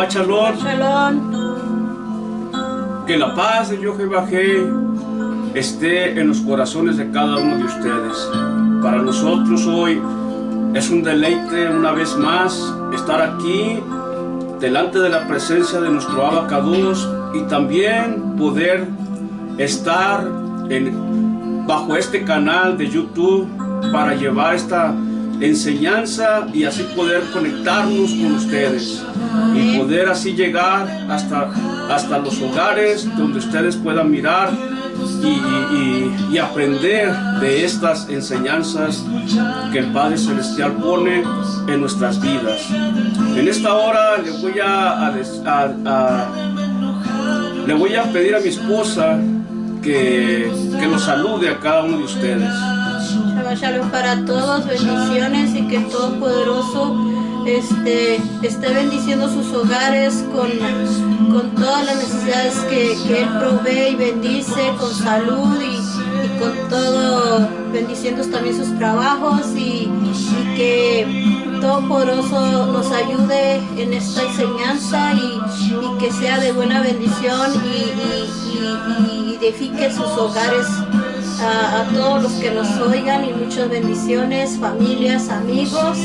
Shabbat Shalom. Shalom. Que la paz de Jehová esté en los corazones de cada uno de ustedes. Para nosotros hoy es un deleite una vez más estar aquí delante de la presencia de nuestro Abacados y también poder estar bajo este canal de YouTube para llevar esta enseñanza y así poder conectarnos con ustedes y poder así llegar hasta los hogares donde ustedes puedan mirar y aprender de estas enseñanzas que el Padre Celestial pone en nuestras vidas. En esta hora le voy a pedir a mi esposa que los salude a cada uno de ustedes. Shabbat Shalom para todos, bendiciones y que el Todopoderoso esté bendiciendo sus hogares con todas las necesidades que Él provee y bendice, con salud y con todo, bendiciendo también sus trabajos y que Todopoderoso nos ayude en esta enseñanza y que sea de buena bendición y edifique sus hogares a todos los que nos oigan y muchas bendiciones, familias, amigos.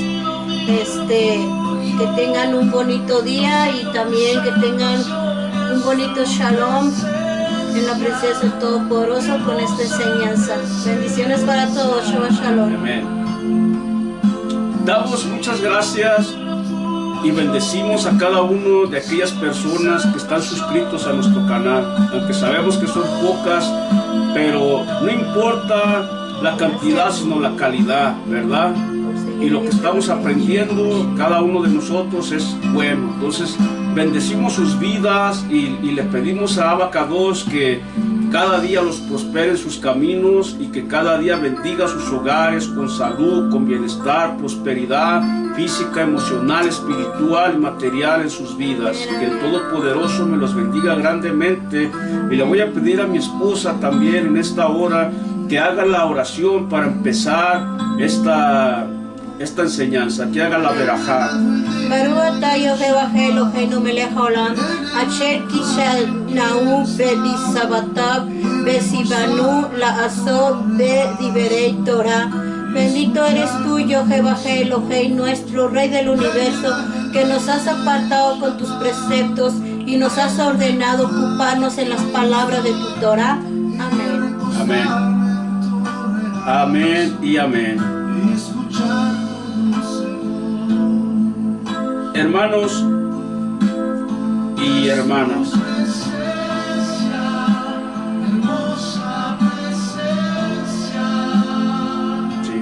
Que tengan un bonito día y también que tengan un bonito shalom en la presencia del Todopoderoso con esta enseñanza. Bendiciones para todos. Shabbat Shalom. Amén. Damos muchas gracias y bendecimos a cada uno de aquellas personas que están suscritos a nuestro canal, aunque sabemos que son pocas, pero no importa la cantidad sino la calidad, ¿verdad? Y lo que estamos aprendiendo cada uno de nosotros es bueno. Entonces bendecimos sus vidas y le pedimos a Abacados que cada día los prospere en sus caminos y que cada día bendiga sus hogares con salud, con bienestar, prosperidad física, emocional, espiritual y material en sus vidas. Que el Todopoderoso me los bendiga grandemente. Y le voy a pedir a mi esposa también en esta hora que haga la oración para empezar esta enseñanza, que haga la verajá. Baruch atah Yehovah Eloheinu melech haolam, asher kishalnahu bemisabatav vesivanu la'asot bedivrei Torah. Bendito eres tú, Jehová Elohim, nuestro Rey del universo, que nos has apartado con tus preceptos y nos has ordenado ocuparnos en las palabras de tu Torah. Amén. Amén. Amén y amén. Hermanos y hermanas, sí.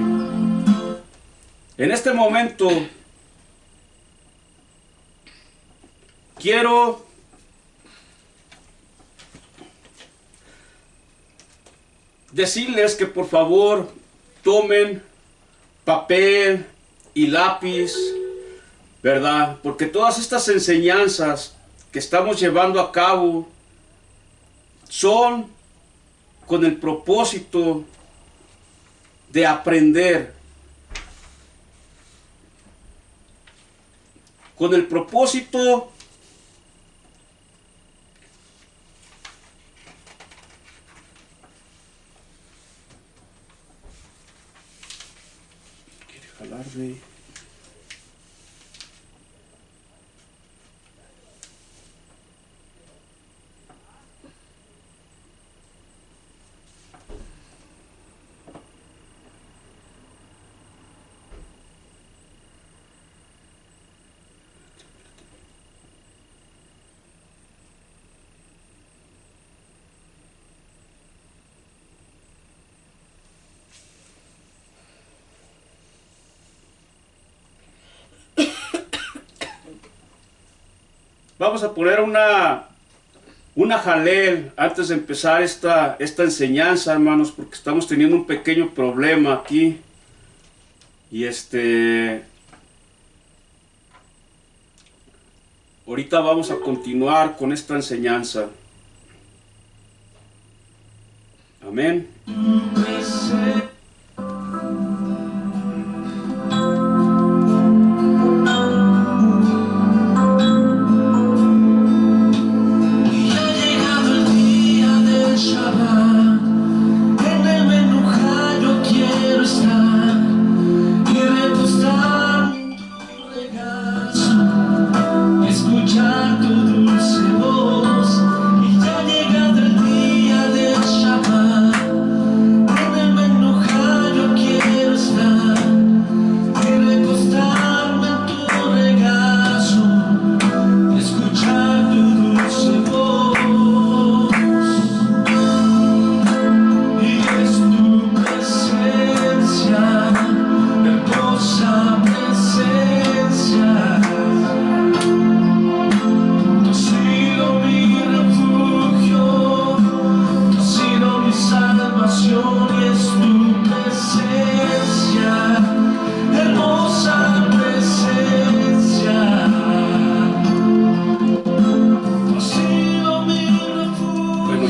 En este momento quiero decirles que por favor tomen papel y lápiz, ¿verdad? Porque todas estas enseñanzas que estamos llevando a cabo son con el propósito de aprender, con el propósito ¿quiere jalar de? Vamos a poner una jalel antes de empezar esta enseñanza, hermanos, porque estamos teniendo un pequeño problema aquí. Y ahorita vamos a continuar con esta enseñanza. Amén.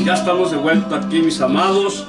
Ya estamos de vuelta aquí, mis amados.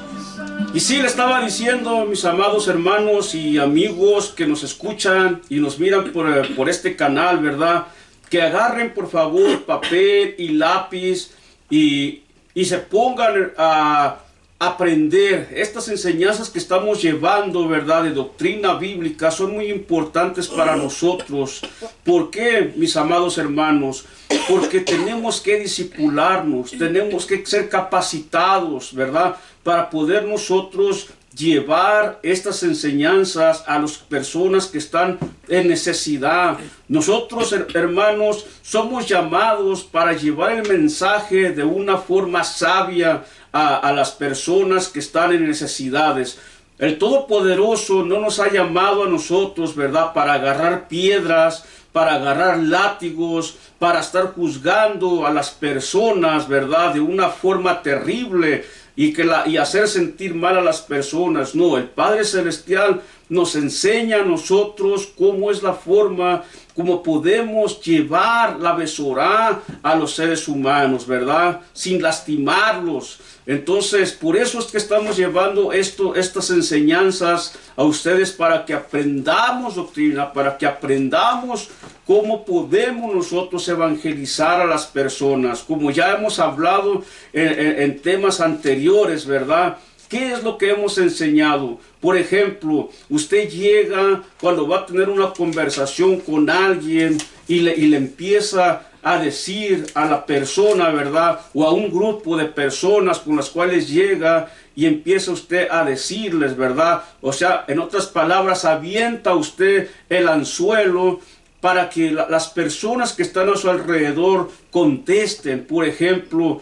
Y sí, le estaba diciendo, mis amados hermanos y amigos que nos escuchan y nos miran por este canal, ¿verdad? Que agarren, por favor, papel y lápiz y se pongan a aprender. Estas enseñanzas que estamos llevando, ¿verdad? De doctrina bíblica son muy importantes para nosotros. ¿Por qué, mis amados hermanos? Porque tenemos que discipularnos, tenemos que ser capacitados, ¿verdad? Para poder nosotros llevar estas enseñanzas a las personas que están en necesidad. Nosotros, hermanos, somos llamados para llevar el mensaje de una forma sabia a las personas que están en necesidades. El Todopoderoso no nos ha llamado a nosotros, ¿verdad?, para agarrar piedras, para agarrar látigos, para estar juzgando a las personas, ¿verdad?, de una forma terrible y hacer sentir mal a las personas. No, el Padre Celestial nos enseña a nosotros cómo es la forma, cómo podemos llevar la Besorá a los seres humanos, ¿verdad?, sin lastimarlos. Entonces, por eso es que estamos llevando estas enseñanzas a ustedes, para que aprendamos doctrina, para que aprendamos cómo podemos nosotros evangelizar a las personas. Como ya hemos hablado en temas anteriores, ¿verdad? ¿Qué es lo que hemos enseñado? Por ejemplo, usted llega cuando va a tener una conversación con alguien y le empieza a decir a la persona, ¿verdad?, o a un grupo de personas con las cuales llega, y empieza usted a decirles, ¿verdad? O sea, en otras palabras, avienta usted el anzuelo para que las personas que están a su alrededor contesten. Por ejemplo,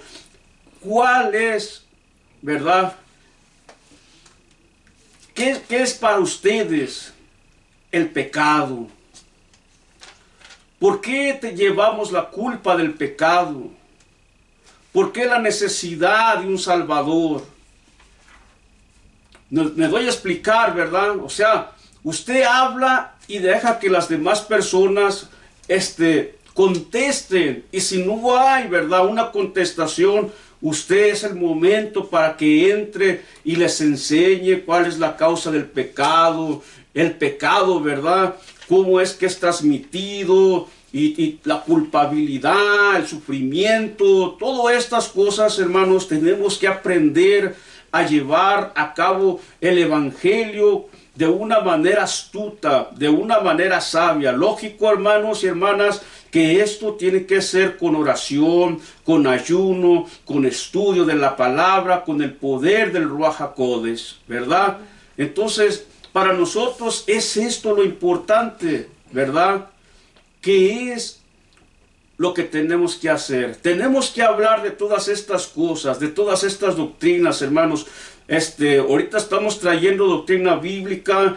¿cuál es, verdad? ¿Qué es para ustedes el pecado? ¿Por qué te llevamos la culpa del pecado? ¿Por qué la necesidad de un Salvador? Me doy a explicar, ¿verdad? O sea, usted habla y deja que las demás personas contesten. Y si no hay, ¿verdad?, una contestación, usted es el momento para que entre y les enseñe cuál es la causa del pecado. El pecado, ¿verdad?, cómo es que es transmitido, y la culpabilidad, el sufrimiento, todas estas cosas, hermanos, tenemos que aprender a llevar a cabo el evangelio de una manera astuta, de una manera sabia. Lógico, hermanos y hermanas, que esto tiene que ser con oración, con ayuno, con estudio de la palabra, con el poder del Ruach HaKodesh, ¿verdad? Entonces, para nosotros es esto lo importante, ¿verdad? ¿Qué es lo que tenemos que hacer? Tenemos que hablar de todas estas cosas, de todas estas doctrinas, hermanos. Ahorita estamos trayendo doctrina bíblica,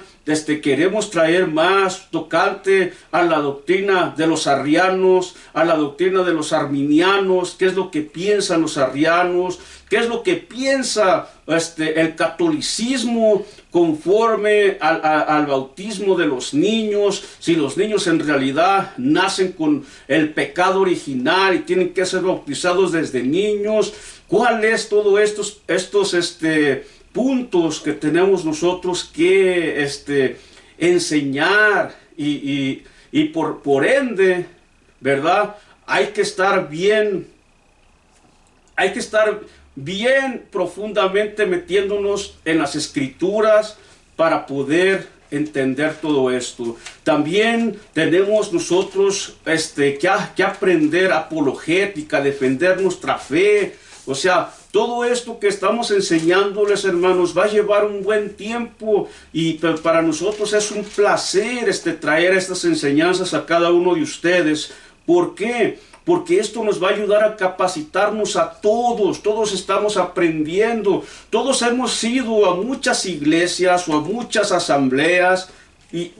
queremos traer más tocante a la doctrina de los arrianos, a la doctrina de los arminianos, qué es lo que piensan los arrianos, qué es lo que piensa el catolicismo conforme al bautismo de los niños, si los niños en realidad nacen con el pecado original y tienen que ser bautizados desde niños. ¿Cuál es todos estos puntos que tenemos nosotros que enseñar? Y por ende, ¿verdad?, hay que estar bien profundamente metiéndonos en las escrituras para poder entender todo esto. También tenemos nosotros que aprender apologética, defender nuestra fe. O sea, todo esto que estamos enseñándoles, hermanos, va a llevar un buen tiempo, y para nosotros es un placer traer estas enseñanzas a cada uno de ustedes. ¿Por qué? Porque esto nos va a ayudar a capacitarnos a todos. Todos estamos aprendiendo. Todos hemos ido a muchas iglesias o a muchas asambleas y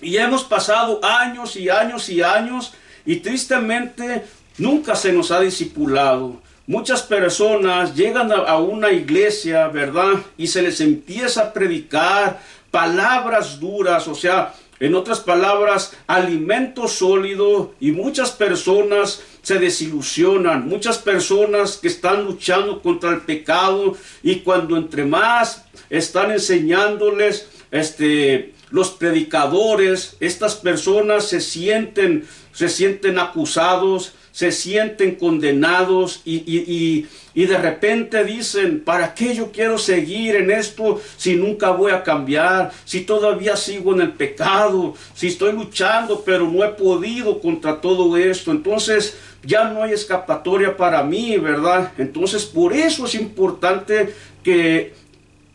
hemos pasado años y años y años, y tristemente nunca se nos ha discipulado. Muchas personas llegan a una iglesia, ¿verdad?, y se les empieza a predicar palabras duras, o sea, en otras palabras, alimento sólido, y muchas personas se desilusionan. Muchas personas que están luchando contra el pecado, y cuando entre más están enseñándoles los predicadores, estas personas se sienten acusados, se sienten condenados, y de repente dicen: ¿para qué yo quiero seguir en esto si nunca voy a cambiar? Si todavía sigo en el pecado, si estoy luchando pero no he podido contra todo esto, entonces ya no hay escapatoria para mí, ¿verdad? Entonces por eso es importante que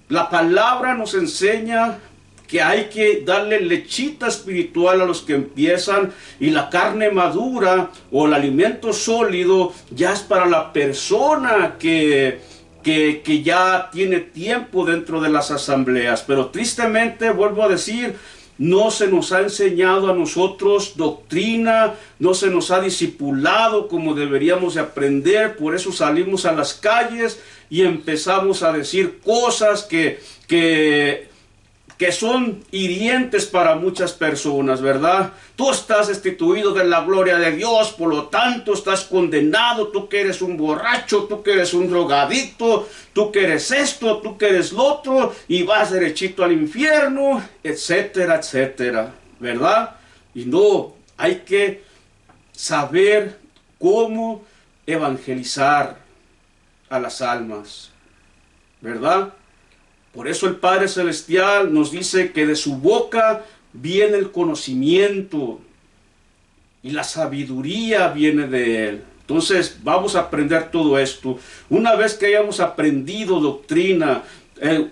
la palabra nos enseña que hay que darle lechita espiritual a los que empiezan, y la carne madura o el alimento sólido ya es para la persona que ya tiene tiempo dentro de las asambleas. Pero tristemente, vuelvo a decir, no se nos ha enseñado a nosotros doctrina, no se nos ha discipulado como deberíamos de aprender. Por eso salimos a las calles y empezamos a decir cosas que son hirientes para muchas personas, ¿verdad? Tú estás destituido de la gloria de Dios, por lo tanto estás condenado. Tú que eres un borracho, tú que eres un drogadicto, tú que eres esto, tú que eres lo otro, y vas derechito al infierno, etcétera, etcétera, ¿verdad? Y no, hay que saber cómo evangelizar a las almas, ¿verdad? Por eso el Padre Celestial nos dice que de su boca viene el conocimiento y la sabiduría viene de Él. Entonces vamos a aprender todo esto. Una vez que hayamos aprendido doctrina,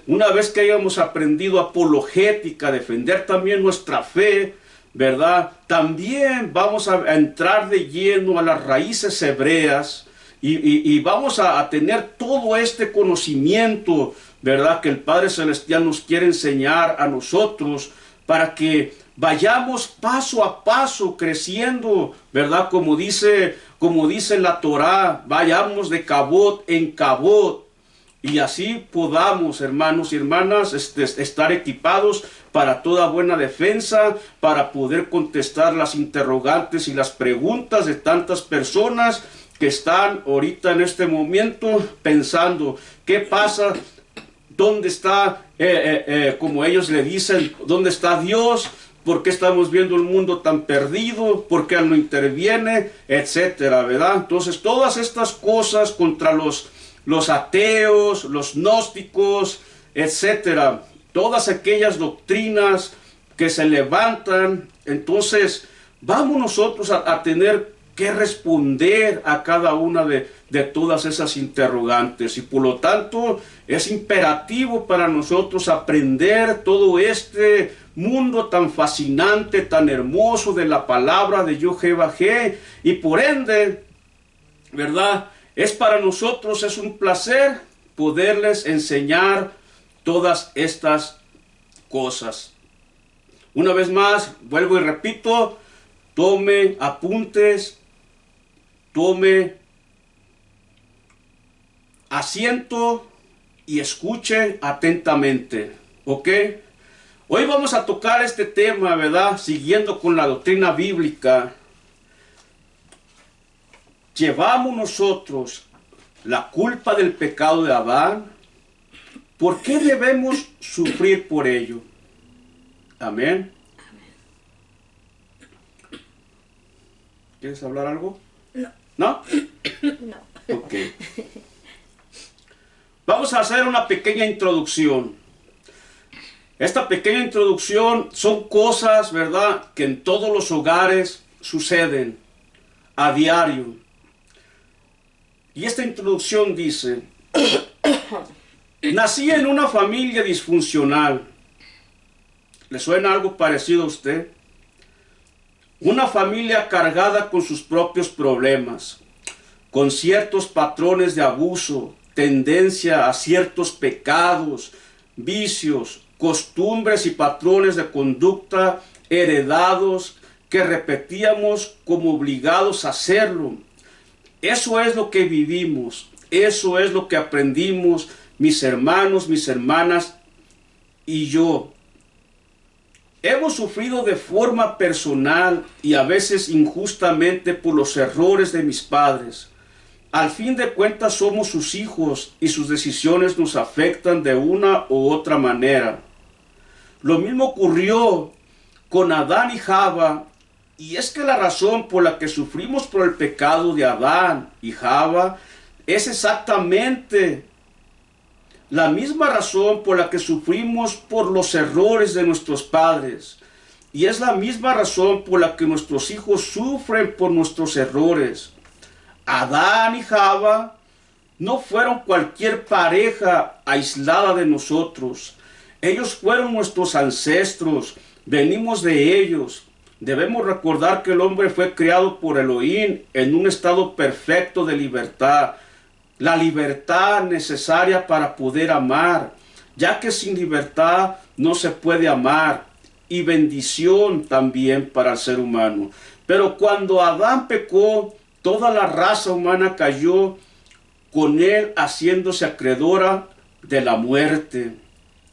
una vez que hayamos aprendido apologética, defender también nuestra fe, ¿verdad? También vamos a entrar de lleno a las raíces hebreas, y vamos a tener todo este conocimiento, ¿verdad?, que el Padre Celestial nos quiere enseñar a nosotros, para que vayamos paso a paso creciendo, ¿verdad? Como dice la Torá, vayamos de cabot en cabot, y así podamos, hermanos y hermanas, estar equipados para toda buena defensa, para poder contestar las interrogantes y las preguntas de tantas personas que están ahorita en este momento pensando: ¿qué pasa? ¿Dónde está, como ellos le dicen, dónde está Dios? ¿Por qué estamos viendo el mundo tan perdido? ¿Por qué Él no interviene? Etcétera, ¿verdad? Entonces todas estas cosas contra los ateos, los gnósticos, etcétera, todas aquellas doctrinas que se levantan, entonces vamos nosotros a tener que responder a cada una de todas esas interrogantes, y por lo tanto es imperativo para nosotros aprender todo este mundo tan fascinante, tan hermoso de la palabra de Yod-Heh-Vah-Heh, y por ende, ¿verdad?, es para nosotros, es un placer poderles enseñar todas estas cosas. Una vez más, vuelvo y repito, tome apuntes, tome asiento y escuche atentamente, ¿ok? Hoy vamos a tocar este tema, ¿verdad?, siguiendo con la doctrina bíblica. ¿Llevamos nosotros la culpa del pecado de Adán? ¿Por qué debemos sufrir por ello? Amén. ¿Quieres hablar algo? No. ¿No? No. Ok. Vamos a hacer una pequeña introducción. Esta pequeña introducción son cosas, ¿verdad?, que en todos los hogares suceden a diario. Y esta introducción dice: nací en una familia disfuncional. ¿Le suena algo parecido a usted? Una familia cargada con sus propios problemas, con ciertos patrones de abuso, tendencia a ciertos pecados, vicios, costumbres y patrones de conducta heredados que repetíamos como obligados a hacerlo. Eso es lo que vivimos, eso es lo que aprendimos mis hermanos, mis hermanas y yo. hemos sufrido de forma personal y a veces injustamente por los errores de mis padres. Al fin de cuentas somos sus hijos y sus decisiones nos afectan de una u otra manera. Lo mismo ocurrió con Adán y Java, y es que la razón por la que sufrimos por el pecado de Adán y Java es exactamente la misma razón por la que sufrimos por los errores de nuestros padres. Y es la misma razón por la que nuestros hijos sufren por nuestros errores. Adán y Java no fueron cualquier pareja aislada de nosotros. Ellos fueron nuestros ancestros, venimos de ellos. Debemos recordar que el hombre fue creado por Elohim en un estado perfecto de libertad. La libertad necesaria para poder amar, ya que sin libertad no se puede amar, y bendición también para el ser humano. Pero cuando Adán pecó, toda la raza humana cayó con él, haciéndose acreedora de la muerte.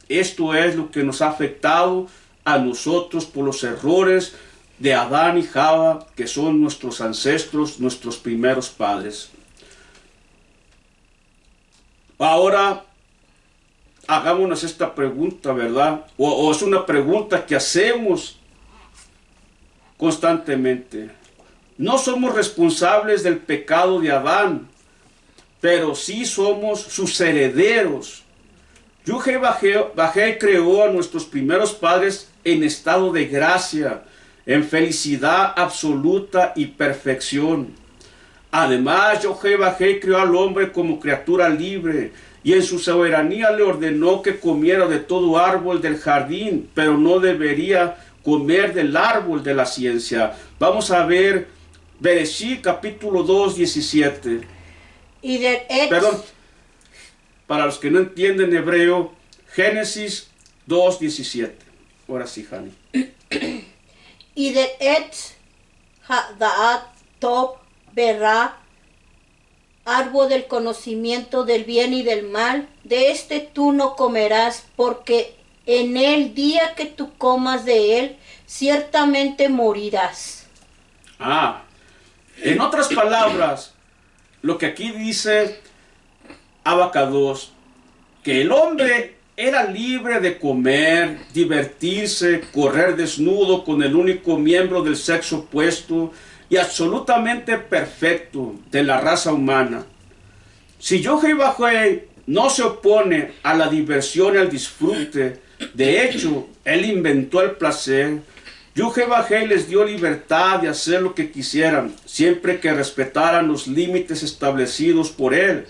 Esto es lo que nos ha afectado a nosotros por los errores de Adán y Java, que son nuestros ancestros, nuestros primeros padres. Ahora, hagámonos esta pregunta, ¿verdad? O es una pregunta que hacemos constantemente. No somos responsables del pecado de Adán, pero sí somos sus herederos. Yahweh creó a nuestros primeros padres en estado de gracia, en felicidad absoluta y perfección. Además, Yahweh creó al hombre como criatura libre, y en su soberanía le ordenó que comiera de todo árbol del jardín, pero no debería comer del árbol de la ciencia. Vamos a ver Bereshit capítulo 2, 17. Perdón, para los que no entienden hebreo, Génesis 2, 17. Ahora sí, Hani. Y del Etz Hadaat Tov Berá, árbol del conocimiento del bien y del mal, de este tú no comerás, porque en el día que tú comas de él, ciertamente morirás. En otras palabras, lo que aquí dice Abacados, que el hombre era libre de comer, divertirse, correr desnudo con el único miembro del sexo opuesto y absolutamente perfecto de la raza humana. Si Yahweh no se opone a la diversión y al disfrute, de hecho, él inventó el placer. Yahweh les dio libertad de hacer lo que quisieran, siempre que respetaran los límites establecidos por él.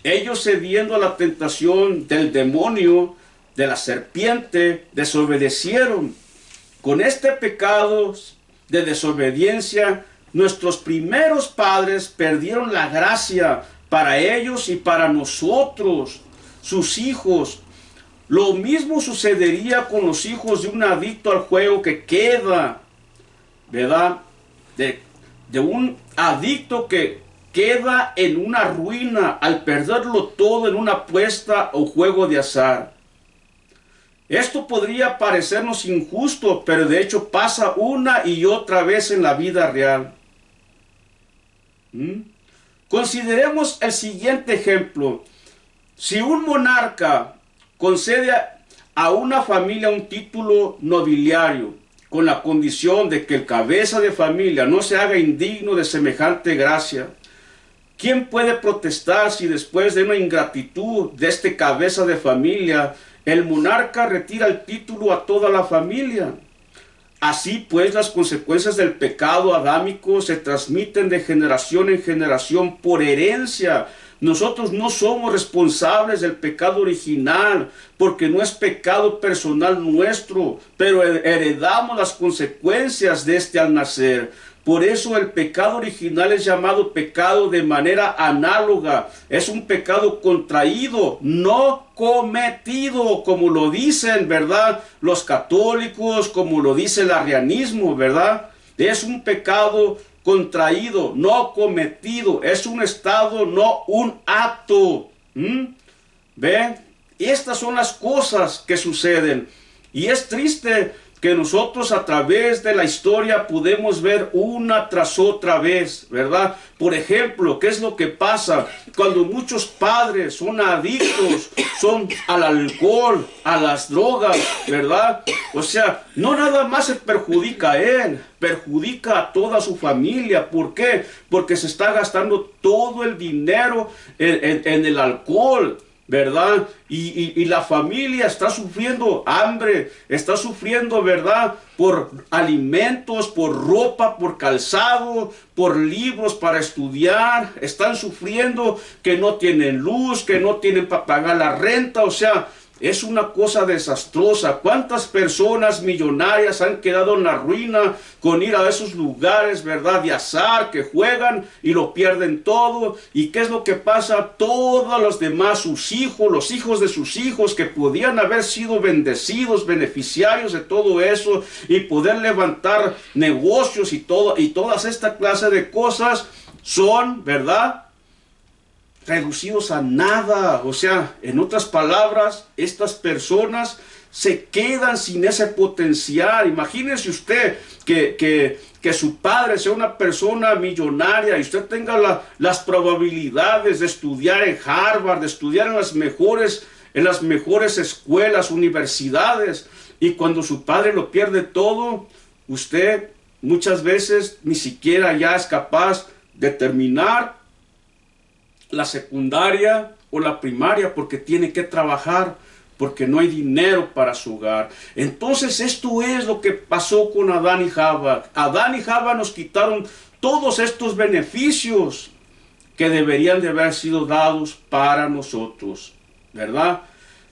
Ellos, cediendo a la tentación del demonio, de la serpiente, desobedecieron. Con este pecado de desobediencia, nuestros primeros padres perdieron la gracia para ellos y para nosotros, sus hijos. Lo mismo sucedería con los hijos de un adicto al juego que queda, ¿verdad? De un adicto que queda en una ruina al perderlo todo en una apuesta o juego de azar. Esto podría parecernos injusto, pero de hecho pasa una y otra vez en la vida real. Consideremos el siguiente ejemplo. Si un monarca concede a una familia un título nobiliario con la condición de que el cabeza de familia no se haga indigno de semejante gracia, ¿quién puede protestar si después de una ingratitud de este cabeza de familia, el monarca retira el título a toda la familia? Así pues, las consecuencias del pecado adámico se transmiten de generación en generación por herencia. Nosotros no somos responsables del pecado original, porque no es pecado personal nuestro, pero heredamos las consecuencias de este al nacer. Por eso el pecado original es llamado pecado de manera análoga. Es un pecado contraído, no cometido, como lo dicen, ¿verdad?, los católicos, como lo dice el arrianismo, ¿verdad? Es un pecado contraído, no cometido. Es un estado, no un acto. ¿Ven? Estas son las cosas que suceden. Y es triste que nosotros a través de la historia podemos ver una tras otra vez, ¿verdad? Por ejemplo, ¿qué es lo que pasa cuando muchos padres son adictos, son al alcohol, a las drogas, ¿verdad? O sea, no nada más se perjudica a él, perjudica a toda su familia. ¿Por qué? Porque se está gastando todo el dinero en el alcohol, ¿verdad? Y la familia está sufriendo hambre, está sufriendo, ¿verdad? Por alimentos, por ropa, por calzado, por libros para estudiar. Están sufriendo que no tienen luz, que no tienen para pagar la renta. O sea, es una cosa desastrosa. ¿Cuántas personas millonarias han quedado en la ruina con ir a esos lugares, verdad, de azar, que juegan y lo pierden todo? ¿Y qué es lo que pasa? Todos los demás, sus hijos, los hijos de sus hijos, que podían haber sido bendecidos, beneficiarios de todo eso y poder levantar negocios y todas esta clase de cosas, son, ¿verdad?, reducidos a nada. O sea, en otras palabras, estas personas se quedan sin ese potencial. Imagínese usted que su padre sea una persona millonaria y usted tenga las probabilidades de estudiar en Harvard, de estudiar en las mejores escuelas, universidades, y cuando su padre lo pierde todo, usted muchas veces ni siquiera ya es capaz de terminar la secundaria o la primaria porque tiene que trabajar, porque no hay dinero para su hogar. Entonces esto es lo que pasó con Adán y Java. Adán y Java nos quitaron todos estos beneficios que deberían de haber sido dados para nosotros, ¿verdad?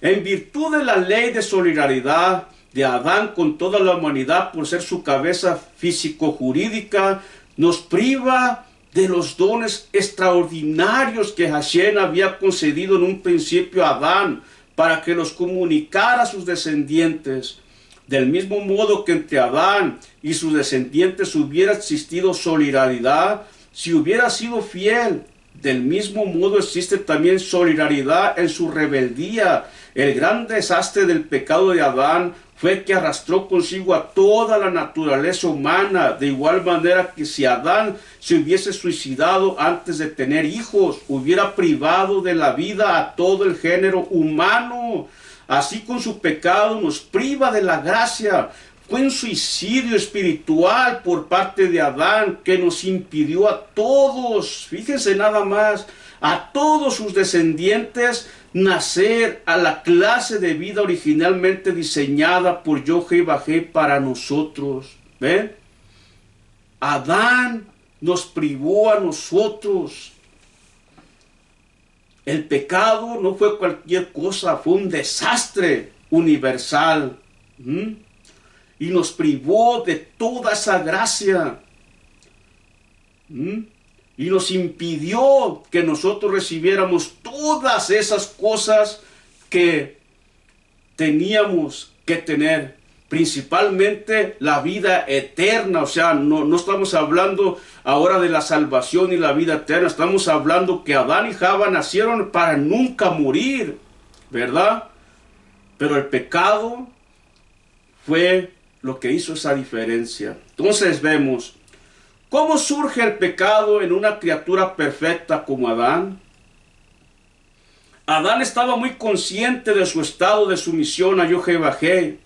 En virtud de la ley de solidaridad de Adán con toda la humanidad por ser su cabeza físico-jurídica, nos priva de los dones extraordinarios que Hashem había concedido en un principio a Adán para que los comunicara a sus descendientes. Del mismo modo que entre Adán y sus descendientes hubiera existido solidaridad, si hubiera sido fiel, del mismo modo existe también solidaridad en su rebeldía. El gran desastre del pecado de Adán fue que arrastró consigo a toda la naturaleza humana, de igual manera que si Adán se hubiese suicidado antes de tener hijos, hubiera privado de la vida a todo el género humano. Así con su pecado nos priva de la gracia. Fue un suicidio espiritual por parte de Adán que nos impidió a todos, fíjense nada más, a todos sus descendientes nacer a la clase de vida originalmente diseñada por Yahvé para nosotros. ¿Ven? Adán nos privó a nosotros. El pecado no fue cualquier cosa, fue un desastre universal. Y nos privó de toda esa gracia. Y nos impidió que nosotros recibiéramos todas esas cosas que teníamos que tener, principalmente la vida eterna. O sea, no estamos hablando ahora de la salvación y la vida eterna, estamos hablando que Adán y Java nacieron para nunca morir, ¿verdad? Pero el pecado fue lo que hizo esa diferencia. Entonces vemos ¿cómo surge el pecado en una criatura perfecta como Adán? Adán estaba muy consciente de su estado de sumisión a Yahvé,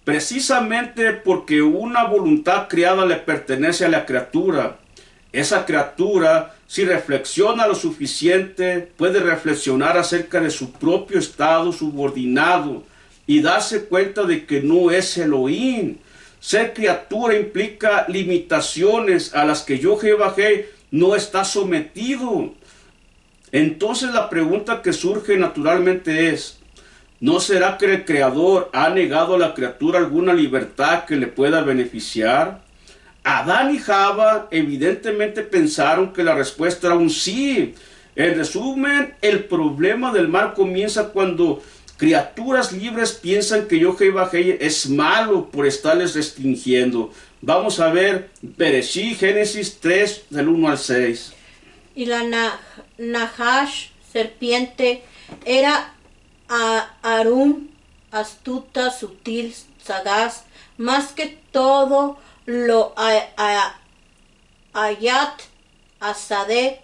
precisamente porque una voluntad creada le pertenece a la criatura. Esa criatura, si reflexiona lo suficiente, puede reflexionar acerca de su propio estado subordinado y darse cuenta de que no es Elohim. Ser criatura implica limitaciones a las que Yahvé no está sometido. Entonces la pregunta que surge naturalmente es, ¿no será que el Creador ha negado a la criatura alguna libertad que le pueda beneficiar? Adán y Java evidentemente pensaron que la respuesta era un sí. En resumen, el problema del mal comienza cuando criaturas libres piensan que Yahvé es malo por estarles restringiendo. Vamos a ver Bereshit, Génesis 3, del 1 al 6. Y la Nahash, serpiente, era Arum, astuta, sutil, sagaz, más que todo lo Ayat Asadeh,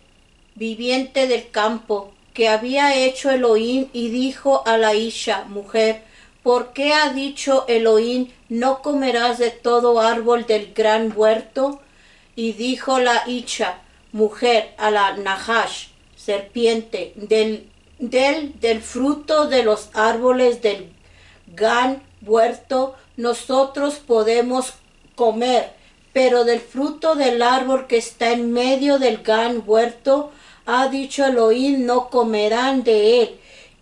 viviente del campo, que había hecho Elohim, y dijo a la Isha, mujer, ¿por qué ha dicho Elohim, no comerás de todo árbol del gran huerto? Y dijo la Isha, mujer, a la Nahash, serpiente, del fruto de los árboles del gran huerto nosotros podemos comer, pero del fruto del árbol que está en medio del gran huerto, ha dicho Elohim, no comerán de él,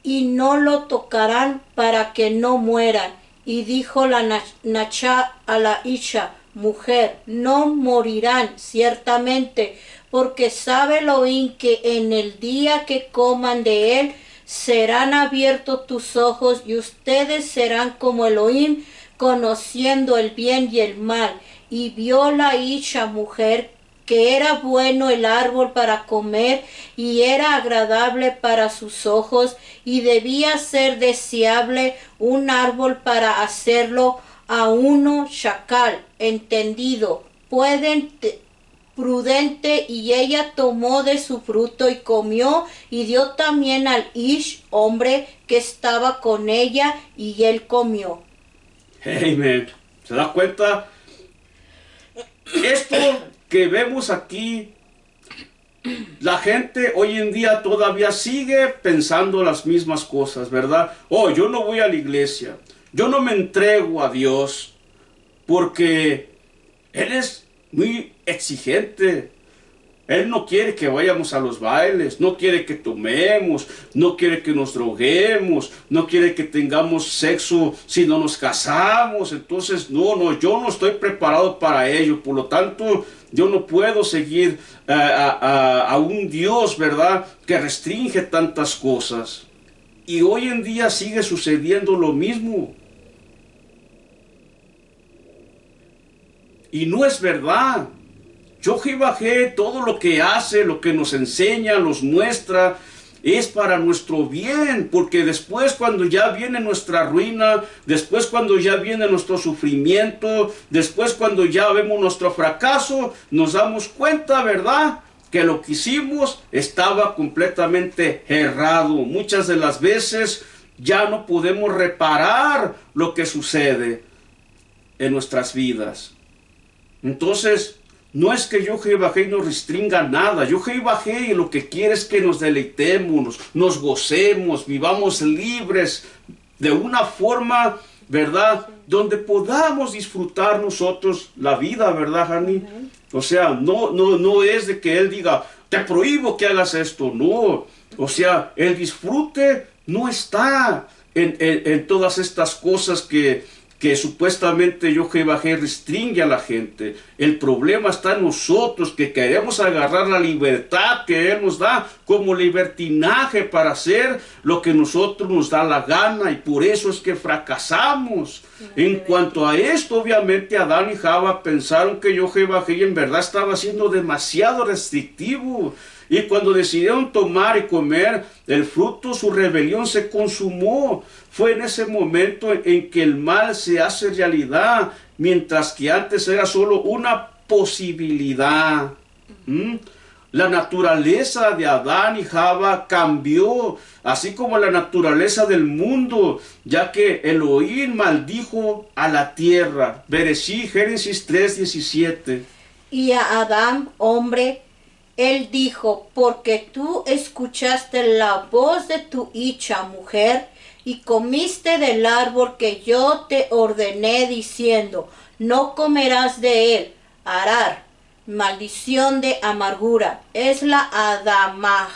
y no lo tocarán para que no mueran. Y dijo la Nachá a la Isha, mujer, no morirán ciertamente, porque sabe Elohim que en el día que coman de él, serán abiertos tus ojos, y ustedes serán como Elohim, conociendo el bien y el mal. Y vio la Isha, mujer, que era bueno el árbol para comer, y era agradable para sus ojos, y debía ser deseable un árbol para hacerlo a uno shakal, entendido, prudente, y ella tomó de su fruto y comió, y dio también al Ish, hombre, que estaba con ella, y él comió. Amen. ¿Se da cuenta? Esto que vemos aquí, la gente hoy en día todavía sigue pensando las mismas cosas, ¿verdad? Oh, yo no voy a la iglesia, yo no me entrego a Dios, porque Él es muy exigente. Él no quiere que vayamos a los bailes, no quiere que tomemos, no quiere que nos droguemos, no quiere que tengamos sexo si no nos casamos. Entonces, no, yo no estoy preparado para ello. Por lo tanto, yo no puedo seguir a un Dios, ¿verdad?, que restringe tantas cosas. Y hoy en día sigue sucediendo lo mismo. Y no es verdad. Yohevahé, todo lo que hace, lo que nos enseña, nos muestra, es para nuestro bien, porque después cuando ya viene nuestra ruina, después cuando ya viene nuestro sufrimiento, después cuando ya vemos nuestro fracaso, nos damos cuenta, ¿verdad?, que lo que hicimos estaba completamente errado. Muchas de las veces ya no podemos reparar lo que sucede en nuestras vidas. Entonces, no es que Yohevahé nos restringa nada. Yohevahé lo que quiere es que nos deleitemos, nos gocemos, vivamos libres de una forma, ¿verdad?, donde podamos disfrutar nosotros la vida, ¿verdad, Hani? O sea, no es de que Él diga, te prohíbo que hagas esto, no. O sea, el disfrute no está en todas estas cosas que supuestamente Yohevahé restringe a la gente. El problema está en nosotros, que queremos agarrar la libertad que Él nos da como libertinaje para hacer lo que nosotros nos da la gana, y por eso es que fracasamos. En cuanto a esto, obviamente Adán y Java pensaron que Yohevahé en verdad estaba siendo demasiado restrictivo. Y cuando decidieron tomar y comer el fruto, su rebelión se consumó. Fue en ese momento en que el mal se hace realidad, mientras que antes era solo una posibilidad. La naturaleza de Adán y Java cambió, así como la naturaleza del mundo, ya que Elohim maldijo a la tierra. Bereshit, Génesis 3:17. Y a Adán, hombre, Él dijo, porque tú escuchaste la voz de tu Isha, mujer, y comiste del árbol que yo te ordené, diciendo, no comerás de él. Arar, maldición de amargura, es la Adamah,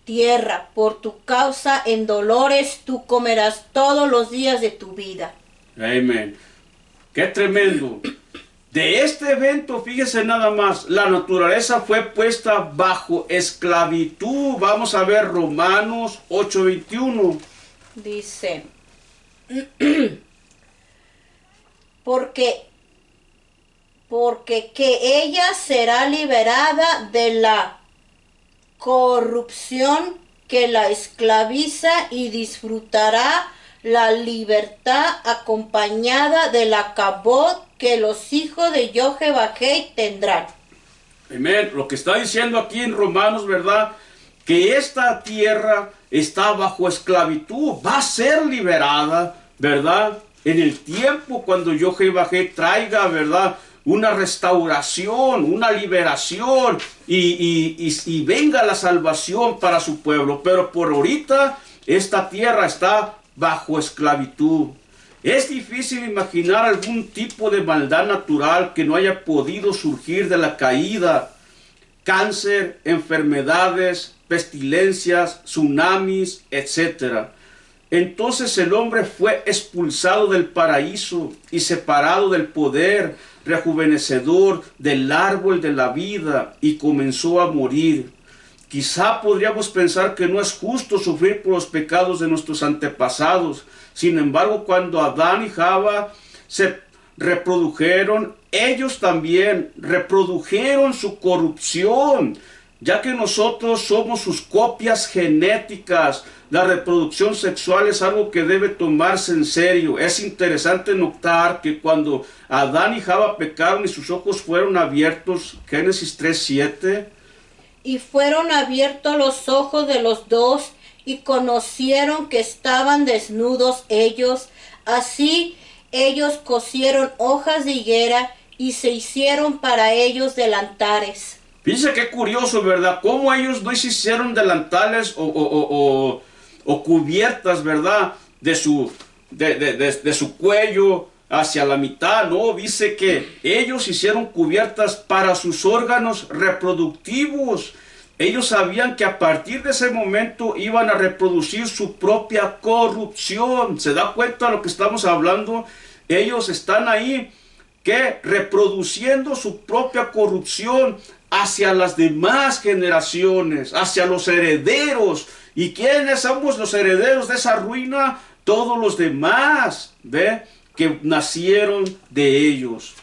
tierra, por tu causa en dolores tú comerás todos los días de tu vida. Amén. ¡Qué tremendo! De este evento, fíjese nada más, la naturaleza fue puesta bajo esclavitud. Vamos a ver Romanos 8:21. Dice, porque que ella será liberada de la corrupción que la esclaviza, y disfrutará la libertad acompañada de la cabot que los hijos de Yohevahei tendrán. Amén. Lo que está diciendo aquí en Romanos, ¿verdad? Que esta tierra está bajo esclavitud, va a ser liberada, ¿verdad? En el tiempo cuando Yohevahei traiga, ¿verdad?, una restauración, una liberación y venga la salvación para su pueblo. Pero por ahorita esta tierra está bajo esclavitud. Es difícil imaginar algún tipo de maldad natural que no haya podido surgir de la caída. Cáncer, enfermedades, pestilencias, tsunamis, etc. Entonces el hombre fue expulsado del paraíso y separado del poder rejuvenecedor del árbol de la vida y comenzó a morir. Quizá podríamos pensar que no es justo sufrir por los pecados de nuestros antepasados. Sin embargo, cuando Adán y Java se reprodujeron, ellos también reprodujeron su corrupción, ya que nosotros somos sus copias genéticas. La reproducción sexual es algo que debe tomarse en serio. Es interesante notar que cuando Adán y Java pecaron y sus ojos fueron abiertos, Génesis 3:7, y fueron abiertos los ojos de los dos, y conocieron que estaban desnudos ellos. Así ellos cosieron hojas de higuera y se hicieron para ellos delantares. Fíjense qué curioso, ¿verdad? Cómo ellos no se hicieron delantales o cubiertas, ¿verdad? De su cuello hacia la mitad, ¿no? Dice que ellos hicieron cubiertas para sus órganos reproductivos. Ellos sabían que a partir de ese momento iban a reproducir su propia corrupción. ¿Se da cuenta de lo que estamos hablando? Ellos están ahí, que reproduciendo su propia corrupción hacia las demás generaciones, hacia los herederos. ¿Y quiénes somos los herederos de esa ruina? Todos los demás, ¿ve?, que nacieron de ellos.